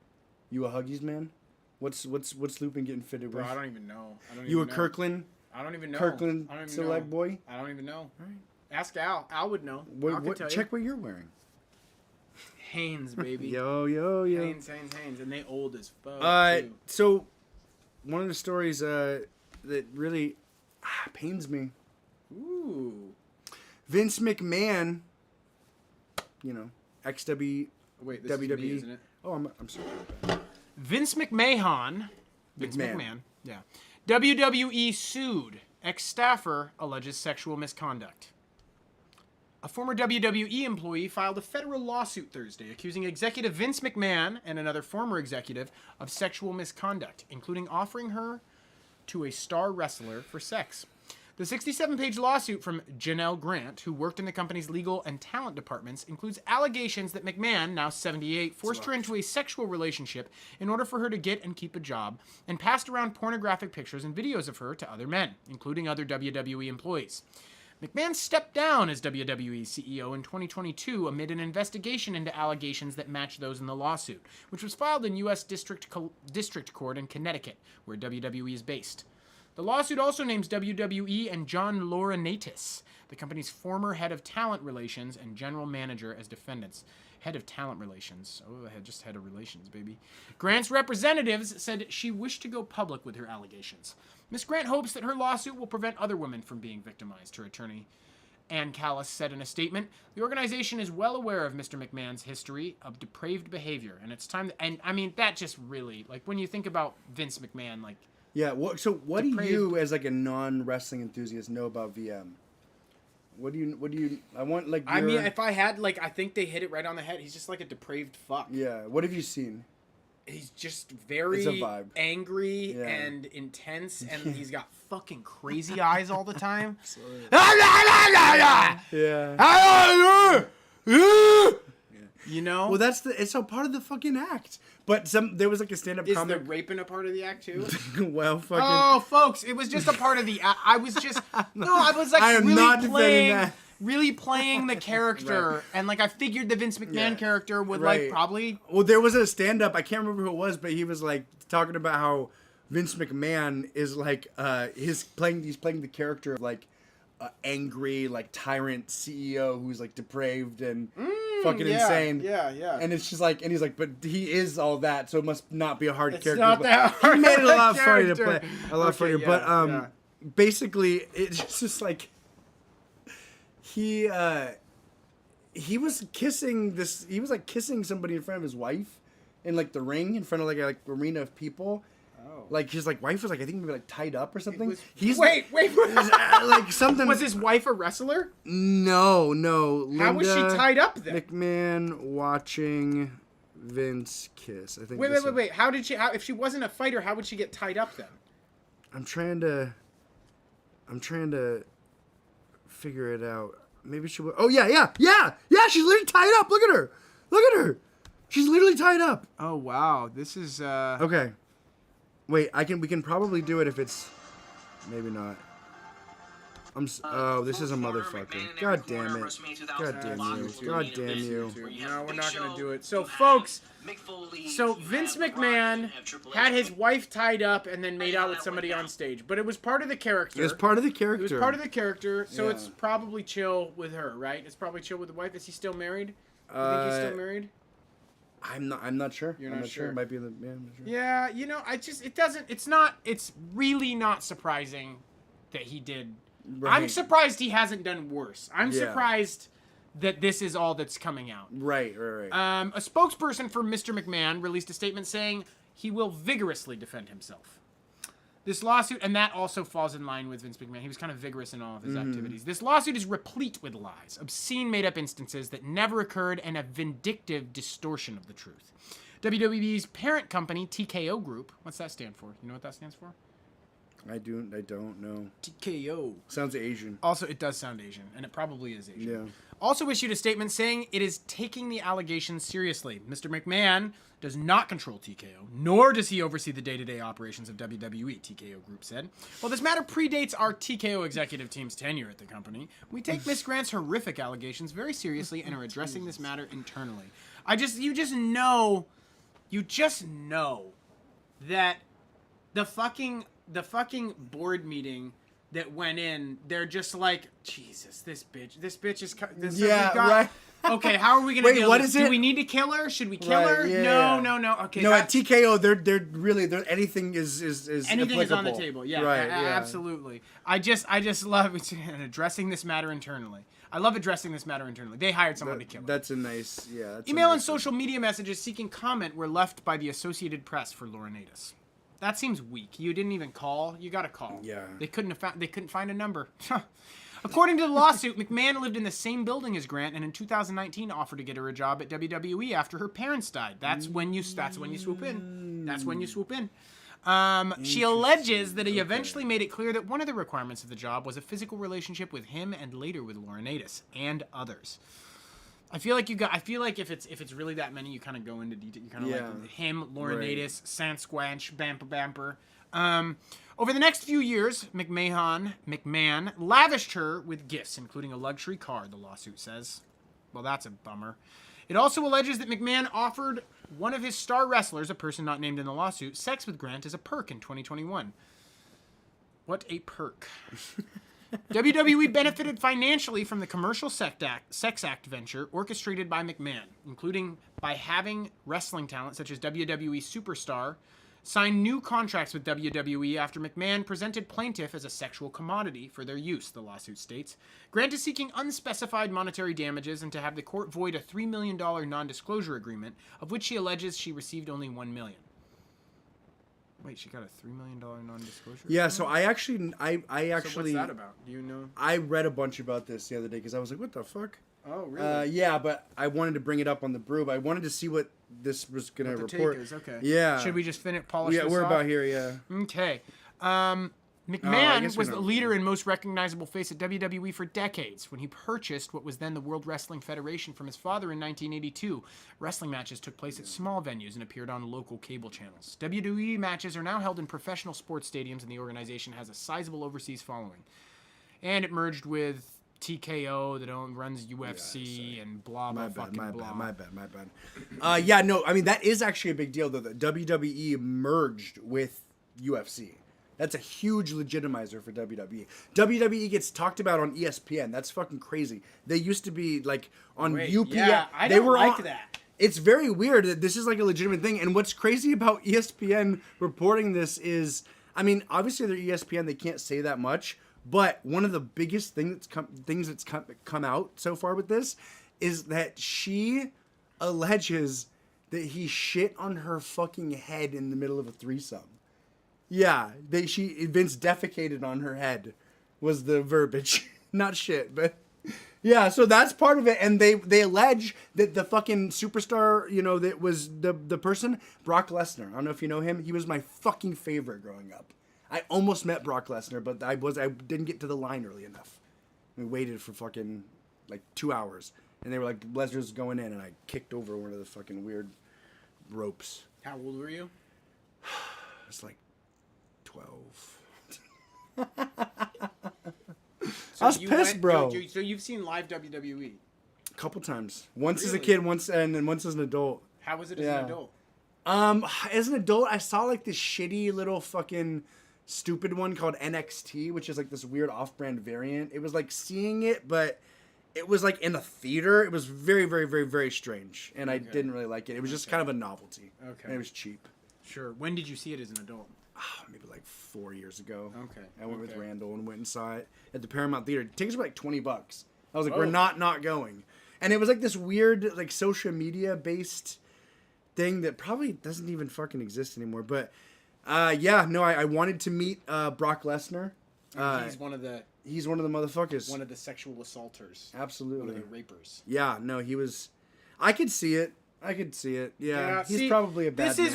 You a Huggies man? What's Lupin getting fitted with? Bro, I don't even know. Kirkland? I don't even know. Kirkland select boy? I don't even know. All right. Ask Al. Al would know. Check what you're wearing. Hanes, baby. Yo. Hanes. And they old as fuck, too. So, one of the stories that really pains me. Ooh. Vince McMahon, XW... Wait, this WWE. is me, isn't it? Oh, I'm sorry about that. Vince McMahon. Yeah. WWE sued. Ex-staffer alleges sexual misconduct. A former WWE employee filed a federal lawsuit Thursday accusing executive Vince McMahon and another former executive of sexual misconduct, including offering her to a star wrestler for sex. The 67-page lawsuit from Janelle Grant, who worked in the company's legal and talent departments, includes allegations that McMahon, now 78, forced her into a sexual relationship in order for her to get and keep a job, and passed around pornographic pictures and videos of her to other men, including other WWE employees. McMahon stepped down as WWE CEO in 2022 amid an investigation into allegations that match those in the lawsuit, which was filed in U.S. District Court in Connecticut, where WWE is based. The lawsuit also names WWE and John Laurinaitis, the company's former head of talent relations and general manager, as defendants. Head of talent relations. Oh, just head of relations, baby. Grant's representatives said she wished to go public with her allegations. Ms. Grant hopes that her lawsuit will prevent other women from being victimized, her attorney Ann Callis said in a statement. The organization is well aware of Mr. McMahon's history of depraved behavior, and it's time and I mean, that just really, like, when you think about Vince McMahon, like... Yeah, so what do you, as, like, a non-wrestling enthusiast, know about VM? What do you... I want, like, I mean, if I had, like, I think they hit it right on the head. He's just, like, a depraved fuck. Yeah, what have you seen? He's just very angry and intense, and he's got fucking crazy eyes all the time. Yeah. You know? Well, it's a part of the fucking act. But there was like a stand-up comic. Is the raping a part of the act too? Well, fucking. Oh, folks, it was just a part of the act. I was like I am really not playing, that. really playing the character, right. And like I figured the Vince McMahon character would like probably. Well, there was a stand-up. I can't remember who it was, but he was like talking about how Vince McMahon is like he's playing the character of like angry like tyrant CEO who's like depraved and fucking insane. Yeah. And it's just like, and he's like, but he is all that, so it must not be a hard It's character. not But that hard. He made it a lot funny to character. play, a lot funnier. Yeah, But basically, it's just like he was kissing this. He was like kissing somebody in front of his wife in like the ring in front of like a arena of people. Oh. Like his like wife was like I think maybe like tied up or something. Wait. Like something. Was his wife a wrestler? No. Linda How was she tied up then? McMahon watching Vince kiss. I think. Wait. How did she? If she wasn't a fighter, how would she get tied up then? I'm trying to figure it out. Maybe she would. Oh yeah. She's literally tied up. Look at her. She's literally tied up. Oh wow, this is. Okay. Wait, we can probably do it if it's maybe not. This is a motherfucker. God damn it. God damn you. No, we're not gonna do it. So folks, Vince McMahon had his wife tied up and then made out with somebody on stage, but it was part of the character. It was part of the character. So it's probably chill with her, right? It's probably chill with the wife. Is he still married? You think he's still married? I'm not sure. You're not sure. It might be in the I'm not sure. Yeah, it's really not surprising that he did. Right. I'm surprised he hasn't done worse. I'm surprised that this is all that's coming out. Right. A spokesperson for Mr. McMahon released a statement saying he will vigorously defend himself. This lawsuit, and that also falls in line with Vince McMahon. He was kind of vigorous in all of his activities. This lawsuit is replete with lies, obscene made-up instances that never occurred, and a vindictive distortion of the truth. WWE's parent company, TKO Group, what's that stand for? You know what that stands for? I don't know. TKO. Sounds Asian. Also, it does sound Asian, and it probably is Asian. Yeah. Also issued a statement saying it is taking the allegations seriously. Mr. McMahon does not control TKO, nor does he oversee the day-to-day operations of WWE, TKO Group said. While this matter predates our TKO executive team's tenure at the company, we take Ms. Grant's horrific allegations very seriously and are addressing this matter internally. You just know that the fucking board meeting that went in, they're just like, Jesus, this bitch is... Right. Okay, how are we going to deal with this? Do we need to kill her? Should we kill her? Yeah. No. Okay. No, at TKO, they're really anything is anything is on the applicable. table. Yeah, right, absolutely. I just love addressing this matter internally. I love addressing this matter internally. They hired someone to kill her. That's a nice, That's Email nice and social media messages seeking comment were left by the Associated Press for Laurinaitis. That seems weak. You didn't even call. You got to call. Yeah. They couldn't find a number. According to the lawsuit, McMahon lived in the same building as Grant, and in 2019 offered to get her a job at WWE after her parents died. That's when you swoop in. That's when you swoop in. She alleges that he eventually made it clear that one of the requirements of the job was a physical relationship with him and later with Laurinaitis and others. I feel like if it's really that many, you kind of go into detail. You kind of like him, Laurinaitis, Sasquatch, Bamper. Over the next few years, McMahon lavished her with gifts, including a luxury car, the lawsuit says. Well, that's a bummer. It also alleges that McMahon offered one of his star wrestlers, a person not named in the lawsuit, sex with Grant as a perk in 2021. What a perk. WWE benefited financially from the commercial sex act venture orchestrated by McMahon, including by having wrestling talent such as WWE superstar sign new contracts with WWE after McMahon presented plaintiff as a sexual commodity for their use, the lawsuit states. Grant is seeking unspecified monetary damages and to have the court void a $3 million non-disclosure agreement, of which she alleges she received only $1 million. Wait, she got a $3 million non-disclosure? Yeah, so I actually... So what's that about? Do you know? I read a bunch about this the other day because I was like, what the fuck? Oh, really? Yeah, but I wanted to bring it up on the Brew, but I wanted to see what this was going to report. Take is. Okay. Yeah. Should we just polish this Yeah, we're off? about here, yeah. Okay. McMahon was the leader and most recognizable face at WWE for decades. When he purchased what was then the World Wrestling Federation from his father in 1982, wrestling matches took place at small venues and appeared on local cable channels. WWE matches are now held in professional sports stadiums, and the organization has a sizable overseas following. And it merged with TKO that runs UFC and blah, blah, blah. My bad. Yeah, no, I mean, that is actually a big deal, though, that WWE merged with UFC. That's a huge legitimizer for WWE. WWE gets talked about on ESPN. That's fucking crazy. They used to be like on UPN. Yeah, I they don't were like on, that. It's very weird that this is like a legitimate thing. And what's crazy about ESPN reporting this is, I mean, obviously they're ESPN. They can't say that much. But one of the biggest things that's come out so far with this is that she alleges that he shit on her fucking head in the middle of a threesome. Yeah, Vince defecated on her head was the verbiage. Not shit, but yeah, so that's part of it. And they allege that the fucking superstar, that was the person, Brock Lesnar. I don't know if you know him. He was my fucking favorite growing up. I almost met Brock Lesnar, but I didn't get to the line early enough. We waited for fucking like 2 hours. And they were like, Lesnar's going in, and I kicked over one of the fucking weird ropes. How old were you? It's like 12. So I was pissed, bro. So you've seen live WWE? A couple times. Once as a Really? kid, and then once as an adult. How was it as an adult? As an adult, I saw like this shitty little fucking stupid one called NXT, which is like this weird off-brand variant. It was like seeing it, but it was like in a theater. It was very, very, very, very strange, and I didn't really like it. It was just kind of a novelty. Okay. And it was cheap. Sure. When did you see it as an adult? Maybe like 4 years ago. Okay. I went with Randall and went and saw it at the Paramount Theater. Tickets were like $20. I was like, Whoa. we're not going. And it was like this weird like social media based thing that probably doesn't even fucking exist anymore. But I wanted to meet Brock Lesnar. He's one of the motherfuckers. one of the sexual assaulters. Absolutely. One of the rapers. Yeah, no, he was. I could see it. Yeah, he's probably a bad man.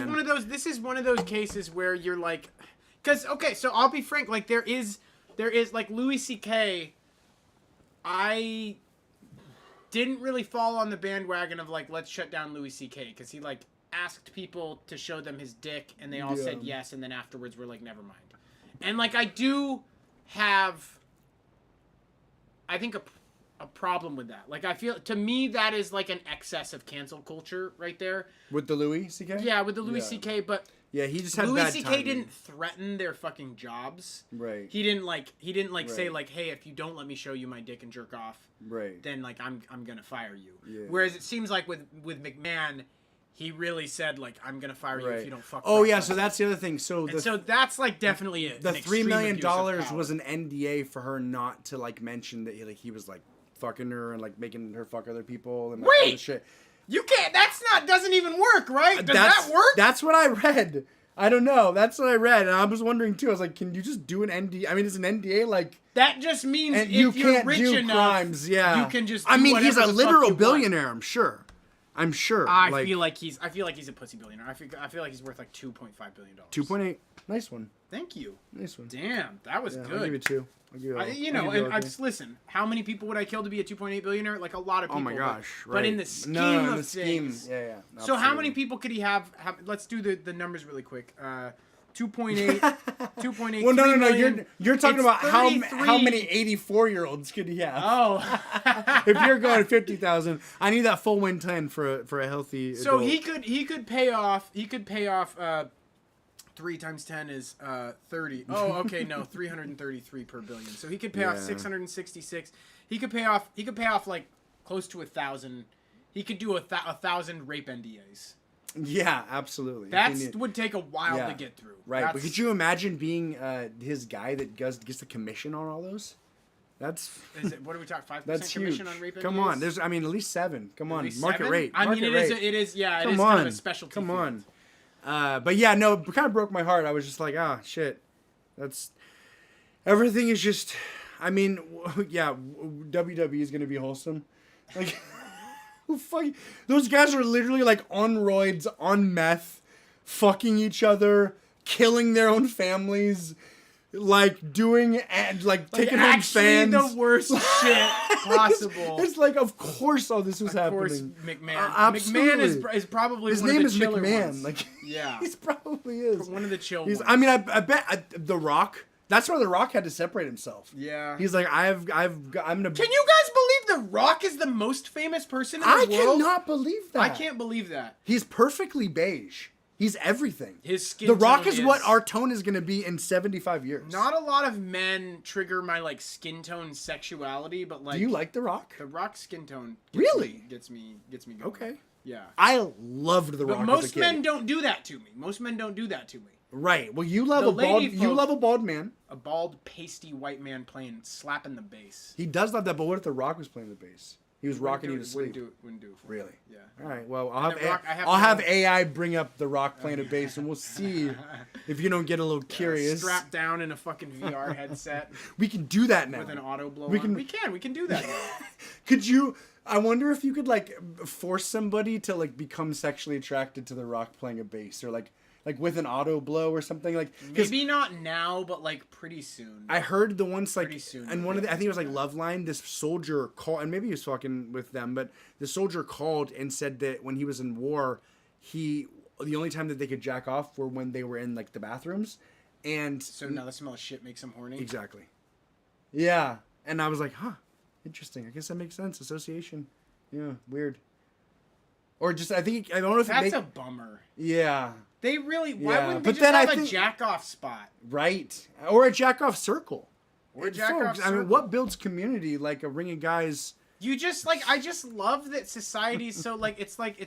This is one of those cases where you're like, because so I'll be frank, like there is like Louis C.K. I didn't really fall on the bandwagon of like let's shut down Louis C.K. because he like asked people to show them his dick and they all said yes, and then afterwards we're like never mind. And like I do have, I think a problem with that. Like I feel, to me, that is like an excess of cancel culture right there. With the Louis C.K.? Yeah, with the Louis C.K. But yeah, he just had Louis bad C.K. timing. didn't threaten their fucking jobs. Right. He didn't say Right. like, hey, if you don't let me show you my dick and jerk off, Right. then like I'm gonna fire you. Yeah. Whereas it seems like with McMahon, he really said like I'm gonna fire you if you don't fuck. Oh Brock yeah, Lesnar. so that's the other thing. So that's like definitely it. the $3 million was an NDA for her not to like mention that he was like fucking her and like making her fuck other people and like, all this shit. You can't. Doesn't even work, right? Does that work? That's what I read. I don't know. That's what I read, and I was wondering too. I was like, can you just do an NDA? I mean, is an NDA like? That just means And if you you're can't rich do enough, crimes. Yeah. you can just. I do mean, he's whatever a the fuck literal you want. billionaire. I'm sure. I feel like he's a pussy billionaire. I feel like he's worth like $2.5 billion. 2.8. Nice one. Thank you. Nice one. Damn, that was Yeah, good. I'll give you 2. I'll give you and I just listen. How many people would I kill to be a 2.8 billionaire? Like a lot of people. Oh my gosh! But, Right. but in the scheme in of the scheme, things. yeah. So how many absolutely. people could he have? Let's do the numbers really quick. 2.8. 2.8. Well, no. 3 million. You're talking It's about how 33. many 84-year-olds could he have? Oh. If you're going 50,000, I need that full win 10 for a healthy. So adult. he could pay off 3 times 10 is 30. Oh, okay, no, 333 per billion. So he could pay off Yeah. 666. He could pay off like close to 1,000. He could do 1,000 rape NDAs. Yeah, absolutely. That would take a while Yeah. to get through. Right, but could you imagine being his guy that gets the commission on all those? That's What are we talking? 5% that's commission huge. on rape NDAs? Come on, there's at least 7. Come on, least market 7? rate. I mean, market it rate. is Come kind on, of a specialty. come field. on. But yeah, no, it kind of broke my heart. I was just like, shit. That's everything is just. I mean, yeah, WWE is gonna be wholesome. Like, who fucking those guys are literally like on roids, on meth, fucking each other, killing their own families, like doing and like taking home actually fans. the worst shit possible. It's like, of course, all this was Of course, happening. McMahon. Absolutely. McMahon is probably His one name of is the chiller McMahon. ones. Like, Yeah. he probably is. One of the chill He's, ones. I mean, I bet The Rock. That's why The Rock had to separate himself. Yeah. He's like, I'm gonna. Can you guys believe The Rock is the most famous person in the world? I cannot believe that. I can't believe that. He's perfectly beige. He's everything. His skin The Rock tone is what our tone is going to be in 75 years. Not a lot of men trigger my like skin tone sexuality, but like. Do you like The Rock? The Rock's skin tone? Gets me going. Okay. Yeah. I loved The Rock. But most as a kid. men don't do that to me. Most men don't do that to me. Right. Well, you love a bald. You love a bald man. A bald, pasty white man slapping the bass. He does love that. But what if The Rock was playing the bass? He was rocking you to sleep. Wouldn't do it for really? me. Yeah. All right. Well, I'll have AI bring up The Rock playing a bass, and we'll see if you don't get a little curious. Strapped down in a fucking VR headset. We can do that now. With an auto blow. We can do that now. Could you? I wonder if you could like force somebody to like become sexually attracted to The Rock playing a bass, or like with an auto blow or something like. Maybe not now, but like pretty soon. I heard the once like, pretty soon, and one of the, I think it was like Loveline. This soldier called, and maybe he was fucking with them, but the soldier called and said that when he was in war, the only time that they could jack off were when they were in like the bathrooms, and so now the smell of shit makes him horny. Exactly. Yeah, and I was like, huh, interesting. I guess that makes sense. Association. Yeah, weird. Or just I don't know if that's a bummer. Yeah. They really. Why wouldn't they just have a jack off spot? Right, or a jack off circle. Or a jack off circle. I mean, what builds community like a ring of guys? You just like I just love that society's so like it's like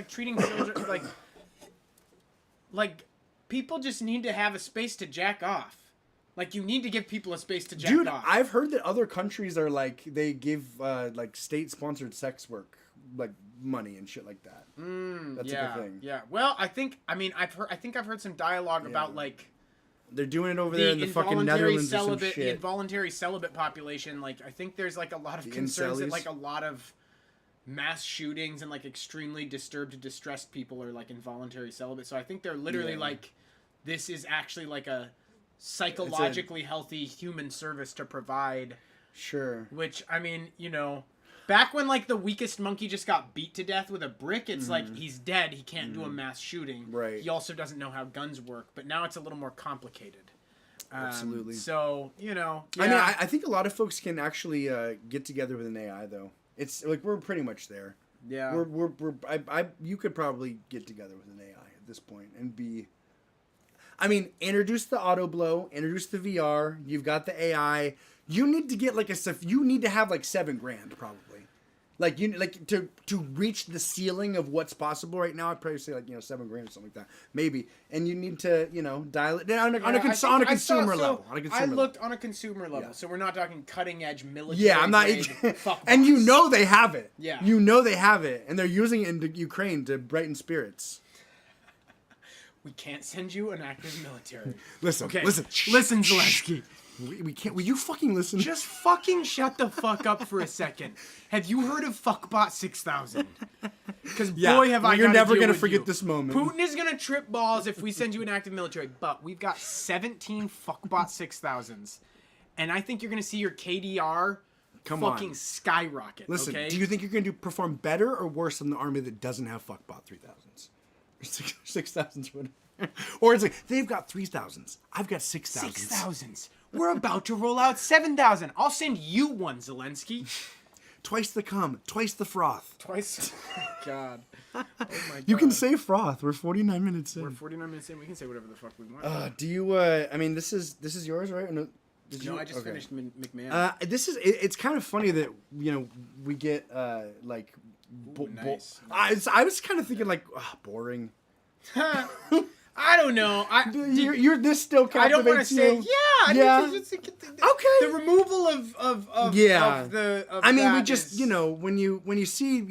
treating children like people just need to have a space to jack off. Like you need to give people a space to jack off. I've heard that other countries are like they give like state sponsored sex work like money and shit like that. That's a good thing. Yeah. Well, I think I've heard some dialogue about like they're doing it over there in the fucking Netherlands or some shit. The involuntary celibate population. Like I think there's like a lot of concerns that like a lot of mass shootings and like extremely disturbed, distressed people are like involuntary celibate. So I think they're literally like, this is actually like a psychologically healthy human service to provide. Sure. Which I mean, you know. Back when, like, the weakest monkey just got beat to death with a brick, it's like, he's dead, he can't do a mass shooting. Right. He also doesn't know how guns work, but now it's a little more complicated. Absolutely. So, you know. Yeah. I mean, I think a lot of folks can actually get together with an AI, though. It's, like, we're pretty much there. Yeah. You could probably get together with an AI at this point and be... I mean, introduce the auto blow, introduce the VR, you've got the AI... You need to get you need to have like $7,000 probably. Like to reach the ceiling of what's possible right now. I'd probably say like $7,000 or something like that, maybe. And you need to dial it on a consumer level. I looked on a consumer level, so we're not talking cutting edge military. Yeah, I'm not. And you know they have it. Yeah, you know they have it, and they're using it in Ukraine to brighten spirits. We can't send you an active military. Listen, okay. listen, Zelensky. We can't. Will you fucking listen? Just fucking shut the fuck up for a second. Have you heard of Fuckbot 6000? Because boy, have I. You're never gonna forget this moment. Putin is gonna trip balls if we send you an active military. But we've got 17 Fuckbot 6000s, and I think you're gonna see your KDR fucking skyrocket. Listen, okay? Do you think you're gonna perform better or worse than the army that doesn't have Fuckbot 3000s or 6000s? Or it's like they've got 3000s. I've got 6000s. 6000s. We're about to roll out 7,000. I'll send you one, Zelensky. Twice the cum, twice the froth. Twice. Oh, God. Oh, my God. You can say froth. We're 49 minutes in. We're 49 minutes in. We can say whatever the fuck we want. Do you, I mean, this is yours, right? Or no, I just finished McMahon. It's kind of funny that, we get, like... Nice. I was kind of thinking, like, boring. I don't know. You're this still captivates you. I don't want to say. Yeah. Okay. The removal of the. I mean, we just when you see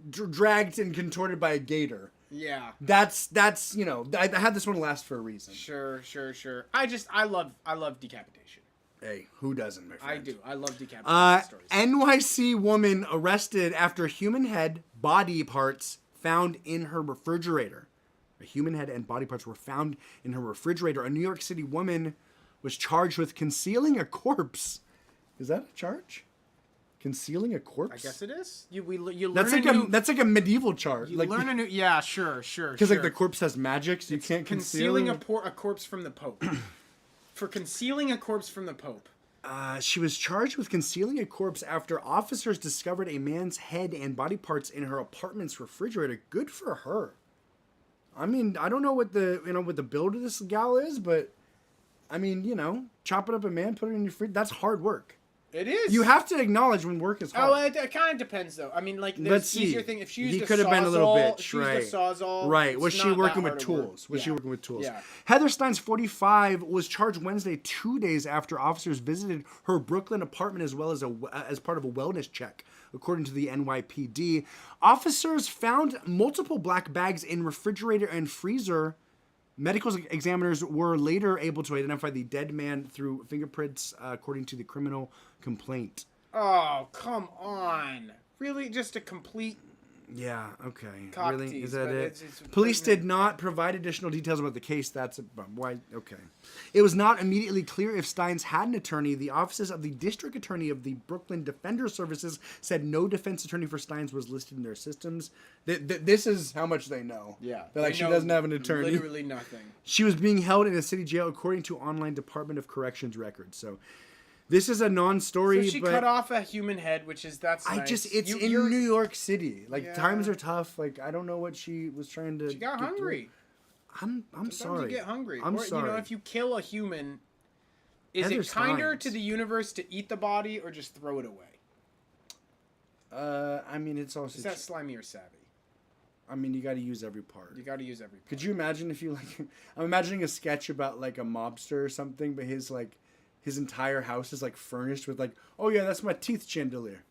dragged and contorted by a gator. Yeah. That's I had this one last for a reason. Sure. I love decapitation. Hey, who doesn't, my friend? I do. I love decapitation stories. NYC woman arrested after human head, body parts found in her refrigerator. A human head and body parts were found in her refrigerator. A New York City woman was charged with concealing a corpse. Is that a charge? Concealing a corpse? I guess it is. You learn that's like a medieval charge. You learn a new. Yeah, sure. Because like the corpse has magic, so you can't concealing a corpse from the Pope. For concealing a corpse from the Pope. She was charged with concealing a corpse after officers discovered a man's head and body parts in her apartment's refrigerator. Good for her. I mean, I don't know what the build of this gal is, but I mean, chop it up a man, put it in your fridge. That's hard work. It is. You have to acknowledge when work is hard. Oh, it kind of depends, though. I mean, like, there's easier thing. If she used he could have been a little bitch, right? Sawzall, right. Was she working with tools? Was she working with tools? Yeah. Heather Steins, 45, was charged Wednesday, 2 days after officers visited her Brooklyn apartment as well as part of a wellness check, according to the NYPD. Officers found multiple black bags in refrigerator and freezer. Medical examiners were later able to identify the dead man through fingerprints, according to the criminal complaint. Oh, come on. Really? Just a complete... Yeah, okay. Cock really? tease, Is that it? It's Police did not provide additional details about the case. That's why. Okay. It was not immediately clear if Steins had an attorney. The offices of the district attorney of the Brooklyn Defender Services said no defense attorney for Steins was listed in their systems. This is how much they know. Yeah. They're like, she doesn't have an attorney. Literally nothing. She was being held in a city jail according to online Department of Corrections records. So this is a non-story. So she cut off a human head, that's nice. It's in New York City. Like, times are tough. Like, I don't know what she was trying to. She got hungry. I'm Sometimes sorry. You get hungry. I'm sorry. If you kill a human, is it kinder to the universe to eat the body or just throw it away? I mean, it's also. Is that slimy or savvy? I mean, you got to use every part. Could you imagine if you I'm imagining a sketch about like a mobster or something, but his entire house is like furnished with like, oh yeah, that's my teeth chandelier.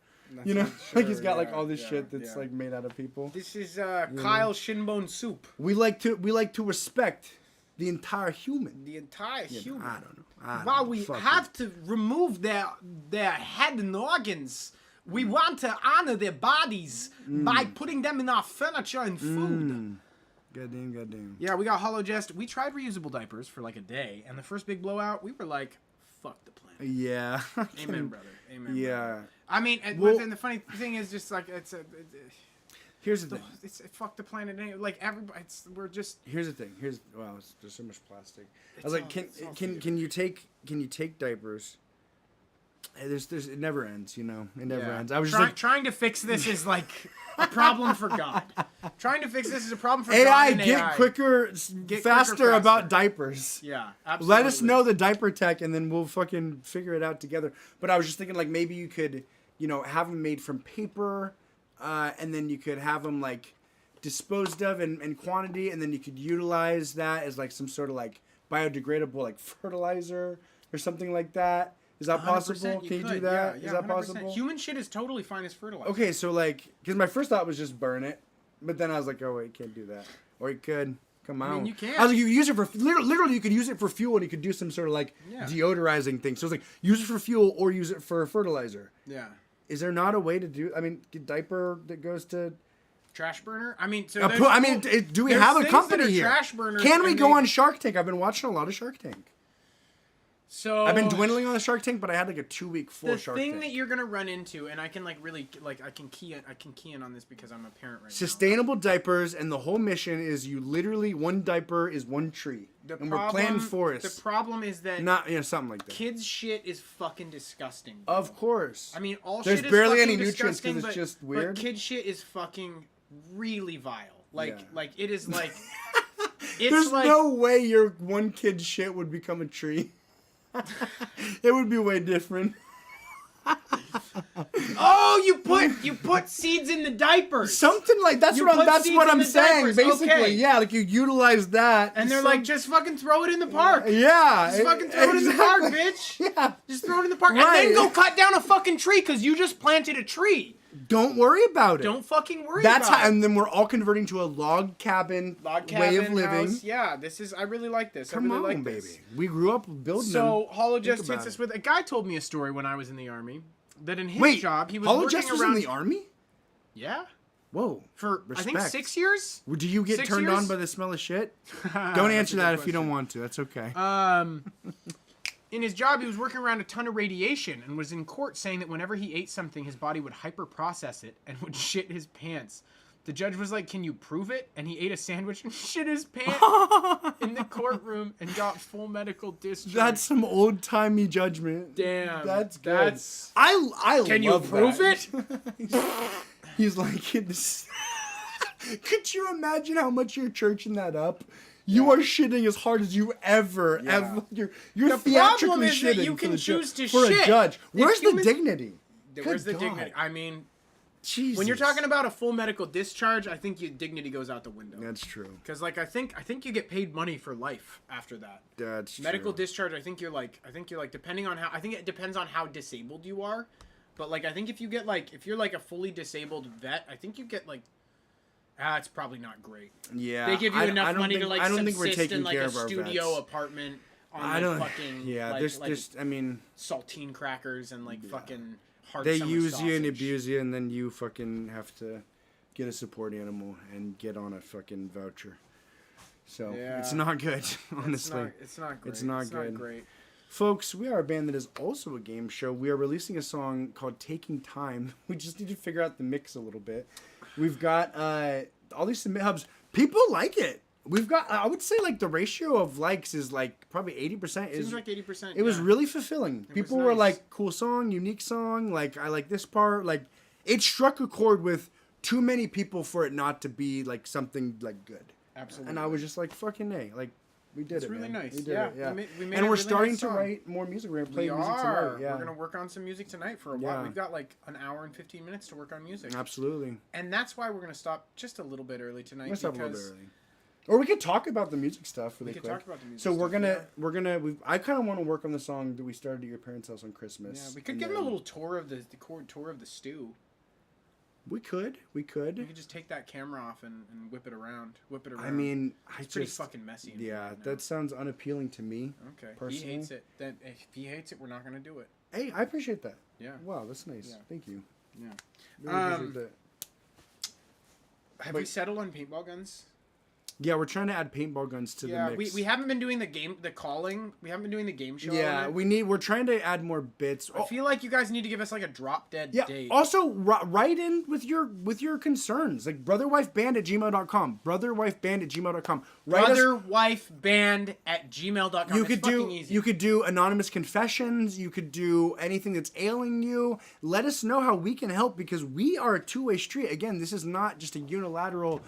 Sure, like he's got like all this shit that's like made out of people. This is Kyle Shinbone soup. We like to respect the entire human. The entire human. I don't know. While we have to remove their head and organs, we want to honor their bodies by putting them in our furniture and food. Goddamn. Yeah, we got Hollow Jest. We tried reusable diapers for like a day, and the first big blowout, we were like, fuck the planet. Yeah. Amen, brother. Amen. Yeah. Brother. I mean, but then the funny thing is just like, here's the thing. It's fuck the planet. Like, everybody, we're just... Here's the thing. There's so much plastic. I was like, can you take diapers? It never ends, It never ends. I was just trying to fix this is like a problem for God. Trying to fix this is a problem for AI. God and Get AI. quicker, faster about diapers. Yeah, absolutely. Let us know the diaper tech, and then we'll fucking figure it out together. But I was just thinking, like, maybe you could, have them made from paper, and then you could have them like disposed of in quantity, and then you could utilize that as like some sort of like biodegradable like fertilizer or something like that. Is that possible? Can you do that? Yeah, is that 100%. possible? Human shit is totally fine as fertilizer. Okay, so like, because my first thought was just burn it, but then I was like, oh wait, you can't do that. Or you could. Come on. I mean, you can. I was like, you could use it for literally. You could use it for fuel, and you could do some sort of like deodorizing thing. So it's like use it for fuel or use it for fertilizer. Yeah. Is there not a way to do? I mean, diaper that goes to trash burner. I mean, so do we have a company here? Trash burners. Can we go on Shark Tank? I've been watching a lot of Shark Tank. So I've been dwindling on the Shark Tank, but I had like a 2-week full Shark Tank. The thing that you're gonna run into, and I can like really like I can key in on this because I'm a parent right now. Sustainable diapers, and the whole mission is you literally one diaper is one tree, we're planting forests. The problem is that something like that. Kids' shit is fucking disgusting. Bro. Of course. I mean, there's shit is barely fucking any nutrients because it's just weird. But kid shit is fucking really vile. Like it is like. There's no way your one kid's shit would become a tree. It would be way different. Oh, you put seeds in the diapers. Something like that's what I'm saying. Diapers. Basically, okay. Yeah, like you utilize that, and they're like, just fucking throw it in the park. Yeah, just fucking throw it in the park, bitch. Yeah, just throw it in the park, right. And then go cut down a fucking tree because you just planted a tree. Don't worry about it. Don't fucking worry about it. And then we're all converting to a log cabin way of living. House. Yeah, I really like this. Come on, baby. We grew up building them. So, Hollow just hits us with, a guy told me a story when I was in the Army, that in his job, he was working around... Hollow Just was in the Army? Yeah. Whoa. For, respect. I think 6 years? Do you get turned on by the smell of shit? Don't answer that if you don't want to. That's okay. In his job, he was working around a ton of radiation and was in court saying that whenever he ate something, his body would hyper-process it and would shit his pants. The judge was like, can you prove it? And he ate a sandwich and shit his pants in the courtroom and got full medical discharge. That's some old-timey judgment. Damn. That's good. I can you prove it? He's like... Could you imagine how much you're churching that up? You are shitting as hard as you ever. You're the theatrically problem is that shitting you can choose to for shit. a judge. Where's humans- the dignity? Where's the Good dignity? God. I mean, Jesus. when you're talking about a full medical discharge, I think your dignity goes out the window. That's true. Because like I think you get paid money for life after that. That's medical true. discharge. I think you're like depending on how I think it depends on how disabled you are, but like I think if you're like a fully disabled vet, I think you get like. It's probably not great. Yeah, they give you enough money to like I don't think we're subsist taking in like care a of our studio vets. apartment on I like don't. fucking Yeah, like, there's. I mean, saltine crackers and like fucking hard. they summer use sausage. you and abuse you, and then you fucking have to get a support animal and get on a fucking voucher. So it's not good, honestly. It's not great. It's not Not good. great. Folks, we are a band that is also a game show. We are releasing a song called Taking Time. We just need to figure out the mix a little bit. We've got all these submit hubs. People like it. We've got, I would say, like, the ratio of likes is, like, probably 80%. Seems like 80%. It was really fulfilling. People were nice. like, cool song, unique song. Like, I like this part. Like, it struck a chord with too many people for it not to be, like, something, like, good. Absolutely. And I was just like, fucking A. Like, we did It's it, really man. nice. We did Yeah, it, yeah. we made And a we're really starting nice to song. write more music. We're going to play We music are. tonight. Yeah. We're gonna work on some music tonight for a while. Yeah. We've got like an hour and 15 minutes to work on music. Absolutely. And that's why we're gonna stop just a little bit early tonight. Let's stop a because little bit early. Or we could talk about the music stuff really we could quick. talk about the music. So we're stuff, gonna I kind of want to work on the song that we started at your parents' house on Christmas. Yeah, we could and give them a then- little tour of the tour of the stew. We could. We could just take that camera off and whip it around. I mean, it's pretty fucking messy. in here Yeah, right now. that sounds unappealing to me. Okay. Personally. He hates it. Then if he hates it, we're not gonna do it. Hey, I appreciate that. Yeah. Wow, that's nice. Yeah. Thank you. Yeah. Really appreciate that. Have we settled on paintball guns? Yeah, we're trying to add paintball guns to the mix. we haven't been doing the calling. We haven't been doing the game show. Yeah, on it. we're trying to add more bits. I feel like you guys need to give us like a drop dead date. Also, write in with your concerns. Like brotherwifeband@gmail.com. Brotherwifeband@gmail.com. Brotherwifeband@gmail.com. You could do anonymous confessions. You could do anything that's ailing you. Let us know how we can help, because we are a two-way street. Again, this is not just a unilateral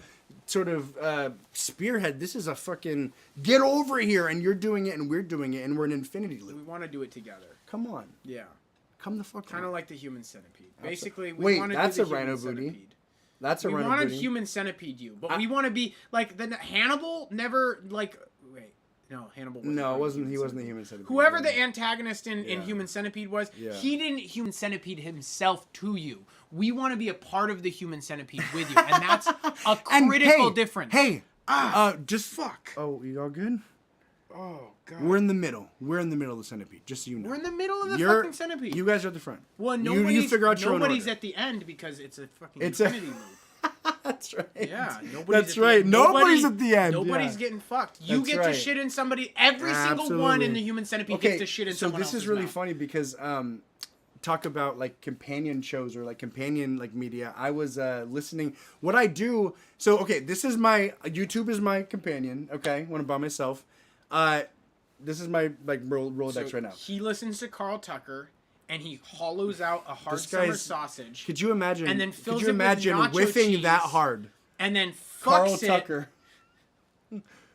sort of spearhead. This is a fucking get over here, and you're doing it and we're doing it, and we're an infinity loop. We want to do it together. Come on. Yeah. Come the fuck on. Kind of like the human centipede. Basically, we Wait, want to that's do a the human rhino booty. centipede. That's a We rhino want to booty. human centipede you, but we want to be like Hannibal never like. Wait, no, Hannibal. No, he wasn't the human centipede. Whoever Yeah. the antagonist in Yeah. Human Centipede was, Yeah. he didn't human centipede himself to you. We want to be a part of the human centipede with you, and that's a critical difference. Hey, just Fuck. Oh, you all good? Oh god. We're in the middle. We're in the middle of the centipede. Just so you know. We're in the middle of the You're- fucking centipede. You guys are at the front. well, you nobody's, figure out your own nobody's order. at the end because it's a fucking It's a- infinity loop. That's right. Yeah, That's right. Nobody's at the end. Nobody's yeah. getting fucked. You That's get right. to shit in somebody. Every single one in Absolutely. the human centipede Okay, gets to shit in so someone this else's is really mouth. funny because talk about like companion shows or like companion like media. I was listening. What I do. So okay, this is my YouTube is my companion. Okay, when I'm by myself. This is my like Rolodex right now. He listens to Carl Tucker, and he hollows out a hard This summer guy's- sausage, Could you imagine? and then fills could you it with imagine nacho whiffing cheese. that hard? and then Carl fucks it. Tucker.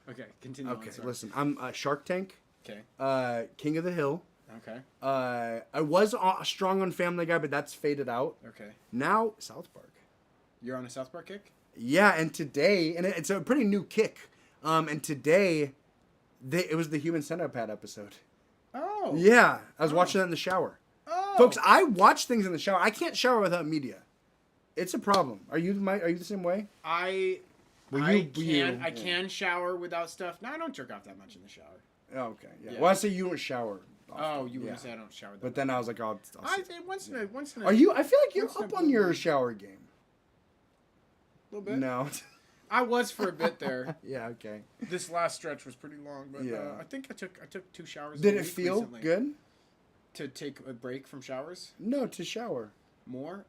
Okay, continue. Okay, on, sorry. listen. I'm Shark Tank. Okay. King of the Hill. Okay. I was strong on Family Guy, but that's faded out. Okay. Now South Park. You're on a South Park kick? Yeah, and today, and it's a pretty new kick. And today, it was the Human Centipede episode. Oh. Yeah, I was watching that in the shower. Oh. Folks, I watch things in the shower. I can't shower without media. It's a problem. Are you the same way? I can shower without stuff. No, I don't jerk off that much in the shower. Oh, okay. Yeah. Yeah. Well, I say you don't shower. Oh, you were Yeah. gonna say I don't shower that But much. then I was like, I'll I once in a Are you? I feel like you're once in a up blue on your moon. shower game. little bit. No. I was for a bit there. Yeah. Okay. This last stretch was pretty long, but Yeah. I think I took 2 showers. Did a it week feel recently. good? To take a break from showers? No, to shower. More?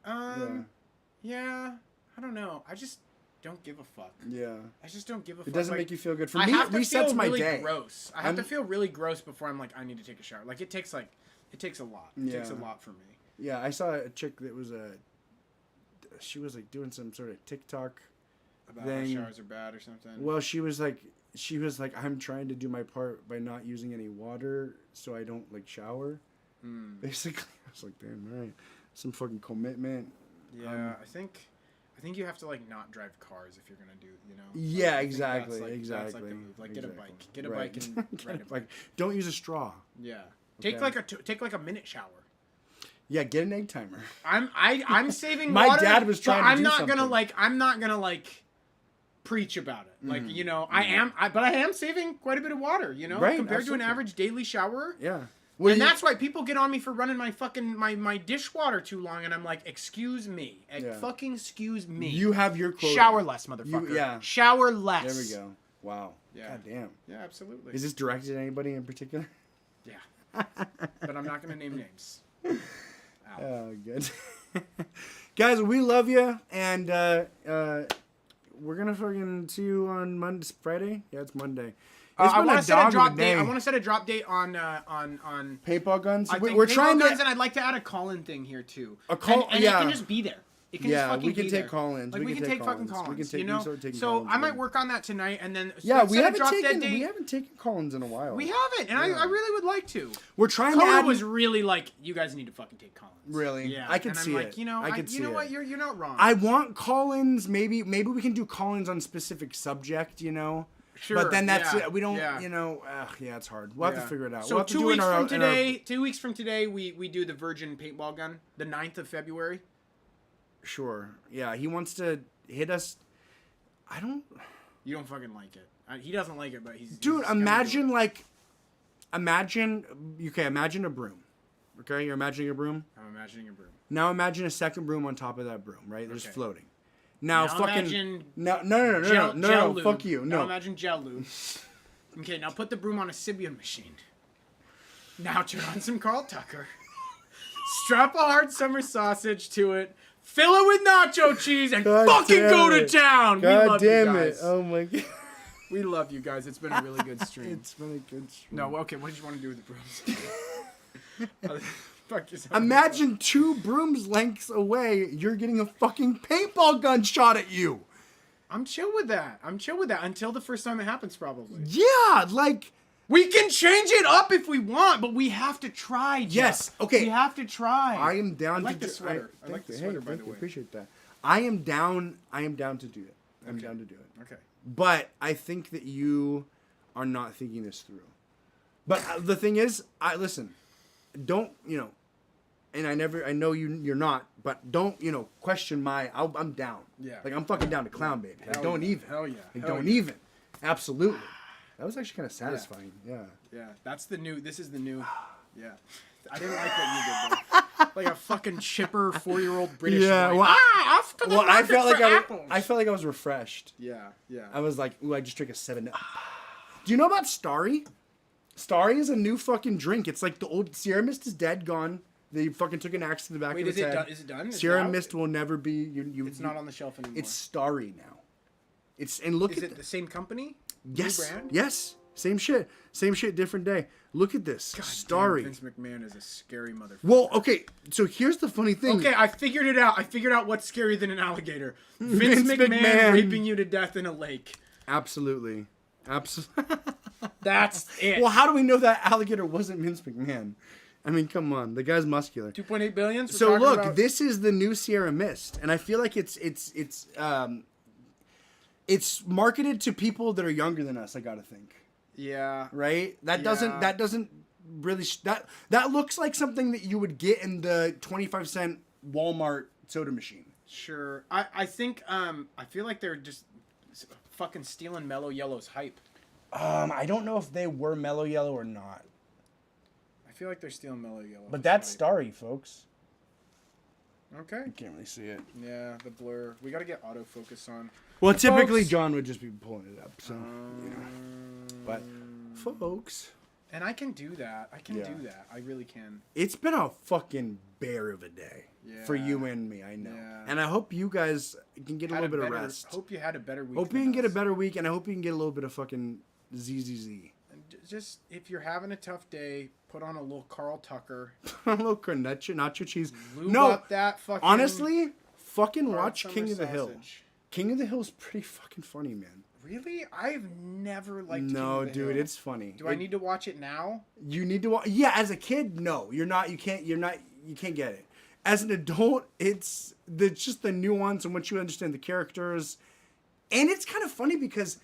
Yeah. I don't know. I just don't give a fuck. Yeah. I just don't give a fuck. It doesn't Like, make you feel good. For I me, have it to resets feel my really day. gross. I have to feel really gross before I'm like, I need to take a shower. Like it takes a lot. It takes a Yeah. lot for me. Yeah, I saw a chick that was she was like doing some sort of TikTok About how showers are bad or something. Well, she was like, I'm trying to do my part by not using any water, so I don't like shower. Basically, I was like, damn, all right, some fucking commitment. Yeah, I think you have to like not drive cars if you're gonna do, you know. Yeah, like, exactly, that's like the move. Like exactly. get a bike and ride a bike. Don't use a straw. Yeah, Okay. take like a minute shower. Yeah, get an egg timer. I'm saving My water. dad was trying to I'm do not something. I'm not gonna like preach about it. Like, you know, I am saving quite a bit of water, you know, Right, compared absolutely. to an average daily shower. Yeah. Well, and that's why people get on me for running my fucking my dishwater too long, and I'm like, excuse me, fucking excuse me. You have your quota. Shower less, motherfucker. Yeah. Shower less. There we go. Wow. Yeah. God damn. Yeah, absolutely. Is this directed at anybody in particular? Yeah. But I'm not gonna name names. Ow. Oh, good. Guys, we love you, and we're gonna fucking see you on Monday, Friday. Yeah, it's Monday. I want to set a drop date. I want to set a drop date on paintball guns. We're trying to, and I'd like to add a call-in thing here too. A call, and yeah. it can just be there. It can just fucking we can be take there. call-ins. Like we can take fucking call-ins. We can take, you know? So I might work on that tonight, and then we haven't taken call-ins in a while. We haven't, and I really would like to. We're trying to Cole add. was really like, you guys need to fucking take call-ins. Really? Yeah. I can and see I'm it. Like, you know, I can see you know it. what? You're not wrong. I want call-ins. Maybe we can do call-ins on specific subject. You know. Sure, but then that's yeah, it. We don't, yeah. you know, it's hard. We'll have to figure it out. So we'll have 2 to weeks do it from today, 2 weeks from today, we do the Virgin paintball gun, the 9th of February. Sure. Yeah, he wants to hit us. You don't fucking like it. He doesn't like it, but he's. Dude, he's imagine imagine a broom. Okay, you're imagining a broom. I'm imagining a broom. Now imagine a second broom on top of that broom, right? There's floating. Now fucking imagine no, fuck you. Now No. imagine gel lube. Okay, now put the broom on a Sibian machine. Now turn on some Carl Tucker. Strap a hard summer sausage to it. Fill it with nacho cheese and fucking go to town. We love you guys. Oh my god. We love you guys. It's been a really good stream. It's been a good stream. No, okay. What did you want to do with the brooms? Fuck yourself. Imagine 2 brooms lengths away, you're getting a fucking paintball gun shot at you. I'm chill with that. Until the first time it happens, probably. Yeah, like we can change it up if we want, but we have to try. Jeff. Yes, okay. We have to try. I am down. I like the sweater. I like the sweater, by the way. Appreciate that. I am down to do it. I'm down to do it. Okay. But I think that you are not thinking this through. But the thing is, listen. Don't, and I know you're not, but don't, question I'm down. Yeah. Like, I'm fucking down to clown, baby. Like, don't even. Hell yeah. Like, don't even. Absolutely. That was actually kind of satisfying. Yeah. Yeah. This is the new. Yeah. I didn't like what you did there. Like a fucking chipper 4-year-old British boy. Off to the I market felt like for apples. I felt like I was refreshed. Yeah. I was like, ooh, I just drank a 7-Up. Do you know about Starry? Starry is a new fucking drink. It's like the old Sierra Mist is dead, gone. They fucking took an axe to the back of its head. Is it done? Sierra Mist will never be. It's not on the shelf anymore. It's Starry now. Is it the same company? Yes. New brand? Yes. Same shit. Different day. Look at this. God, Starry. Damn, Vince McMahon is a scary motherfucker. Well, okay. So here's the funny thing. Okay, I figured it out. I figured out what's scarier than an alligator. Vince McMahon raping you to death in a lake. Absolutely. That's it. Well, how do we know that alligator wasn't Vince McMahon? I mean, come on. The guy's muscular. 2.8 billion. So look, this is the new Sierra Mist, and I feel like it's marketed to people that are younger than us. I gotta think. Yeah. Right. That doesn't really that looks like something that you would get in the 25-cent Walmart soda machine. Sure. I think I feel like they're just fucking stealing Mellow Yellow's hype. I don't know if they were Mellow Yellow or not. I feel like they're stealing Mellow Yellow. But that's Starry, folks. Okay. You can't really see it. Yeah, the blur. We got to get autofocus on. Well, typically John would just be pulling it up, so But folks, and I can do that. Do that. I really can. It's been a fucking bear of a day for you and me, I know. Yeah. And I hope you guys can get a little bit of rest. Hope you had a better week. Hope you can get a better week, and I hope you can get a little bit of fucking ZZZ. And just if you're having a tough day, put on a little Carl Tucker. A little nacho cheese. Lube up that fucking honestly, fucking watch King of the Hill. King of the Hill's pretty fucking funny, man. Really? I've never liked No, King of the dude, Hill. it's funny. Do I need to watch it now? You need to watch. Yeah, as a kid, no, you're not. You can't get it. As an adult, it's just the nuance and once you understand the characters, and it's kind of funny because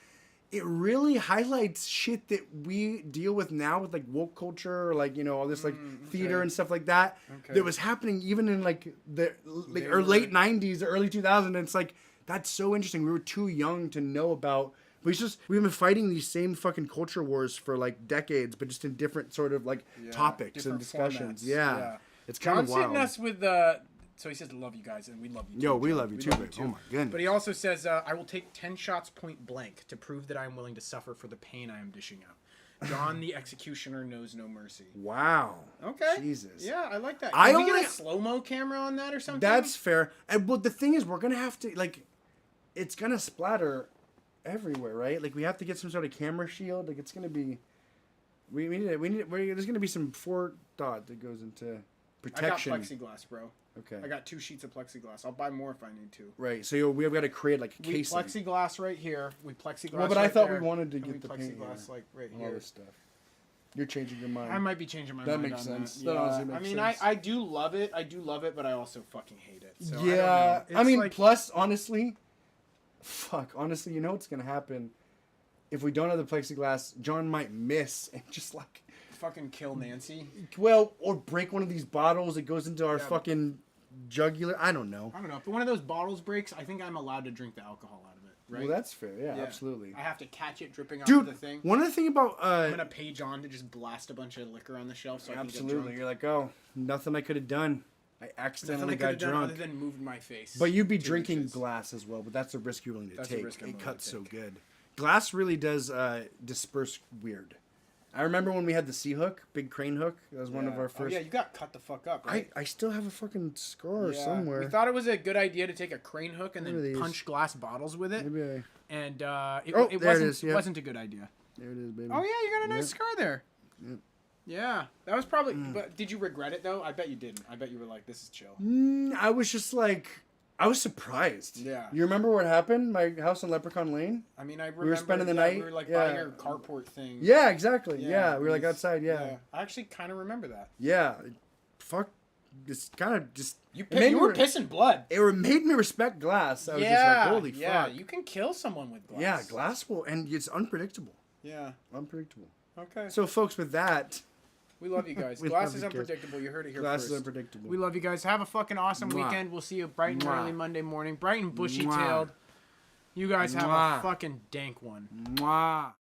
it really highlights shit that we deal with now with like woke culture, or like, you know, all this like theater and stuff like that that was happening even in like the late '90s, early 2000s. It's like, that's so interesting. We were too young to know about. We've been fighting these same fucking culture wars for like decades, but just in different sort of like topics and discussions. Yeah. It's kind of wild. John's hitting us with so he says, love you guys, and we love you too. Yo, we love you too, babe. Oh my goodness. But he also says, I will take 10 shots point blank to prove that I am willing to suffer for the pain I am dishing out. John the Executioner knows no mercy. Wow. Okay. Jesus. Yeah, I like that. Can we get a slow-mo camera on that or something? That's fair. And well, the thing is, we're gonna have to like, it's gonna splatter everywhere, right? Like, we have to get some sort of camera shield. Like, it's gonna be, there's gonna be some forethought that goes into protection. I got plexiglass, bro. Okay. I got 2 sheets of plexiglass. I'll buy more if I need to. Right. So we've got to create like a casing. Plexiglass right here. We plexiglass. Well, but right I thought there, we wanted to get the plexiglass like right all here. this stuff. You're changing your mind. I might be changing my that mind. Makes on sense. that. That yeah. honestly makes I mean, sense. I do love it. I do love it, but I also fucking hate it. So yeah. I mean, like, plus, honestly, honestly, you know what's gonna happen? If we don't have the plexiglass, John might miss and just like fucking kill Nancy. Well, or break one of these bottles that goes into our fucking jugular. I don't know. If one of those bottles breaks, I think I'm allowed to drink the alcohol out of it. Right? Well, that's fair. Yeah, absolutely. I have to catch it dripping off the thing. One of the thing about I'm gonna pay John to just blast a bunch of liquor on the shelf so I can get drunk. You're like, oh, nothing I could have done. I accidentally got drunk. Other than moved my face. But you'd be drinking glass as well. But that's a risk you're willing to take. It cuts so good. Glass really does disperse weird. I remember when we had the sea hook, big crane hook. That was one of our first. Oh, yeah, you got cut the fuck up, right? I still have a fucking scar somewhere. We thought it was a good idea to take a crane hook and then punch glass bottles with it. Maybe and it wasn't a good idea. There it is, baby. Oh, yeah, you got a nice scar there. Yep. Yeah, that was probably... But did you regret it, though? I bet you didn't. I bet you were like, this is chill. I was just like... I was surprised. Yeah. You remember what happened? My house in Leprechaun Lane? I mean, I remember... We were spending the night. We were like by your carport thing. Yeah, exactly. Yeah, we were like outside, yeah. I actually kind of remember that. Yeah. Fuck. It's kind of just... You were pissing blood. It made me respect glass. I was just like, holy fuck. Yeah, you can kill someone with glass. Yeah, glass will... And it's unpredictable. Yeah. Unpredictable. Okay. So, folks, with that... We love you guys. Glass is unpredictable. You heard it here Glass first. is unpredictable. We love you guys. Have a fucking awesome weekend. We'll see you bright and early Monday morning. Bright and bushy-tailed. You guys have a fucking dank one. Mwah.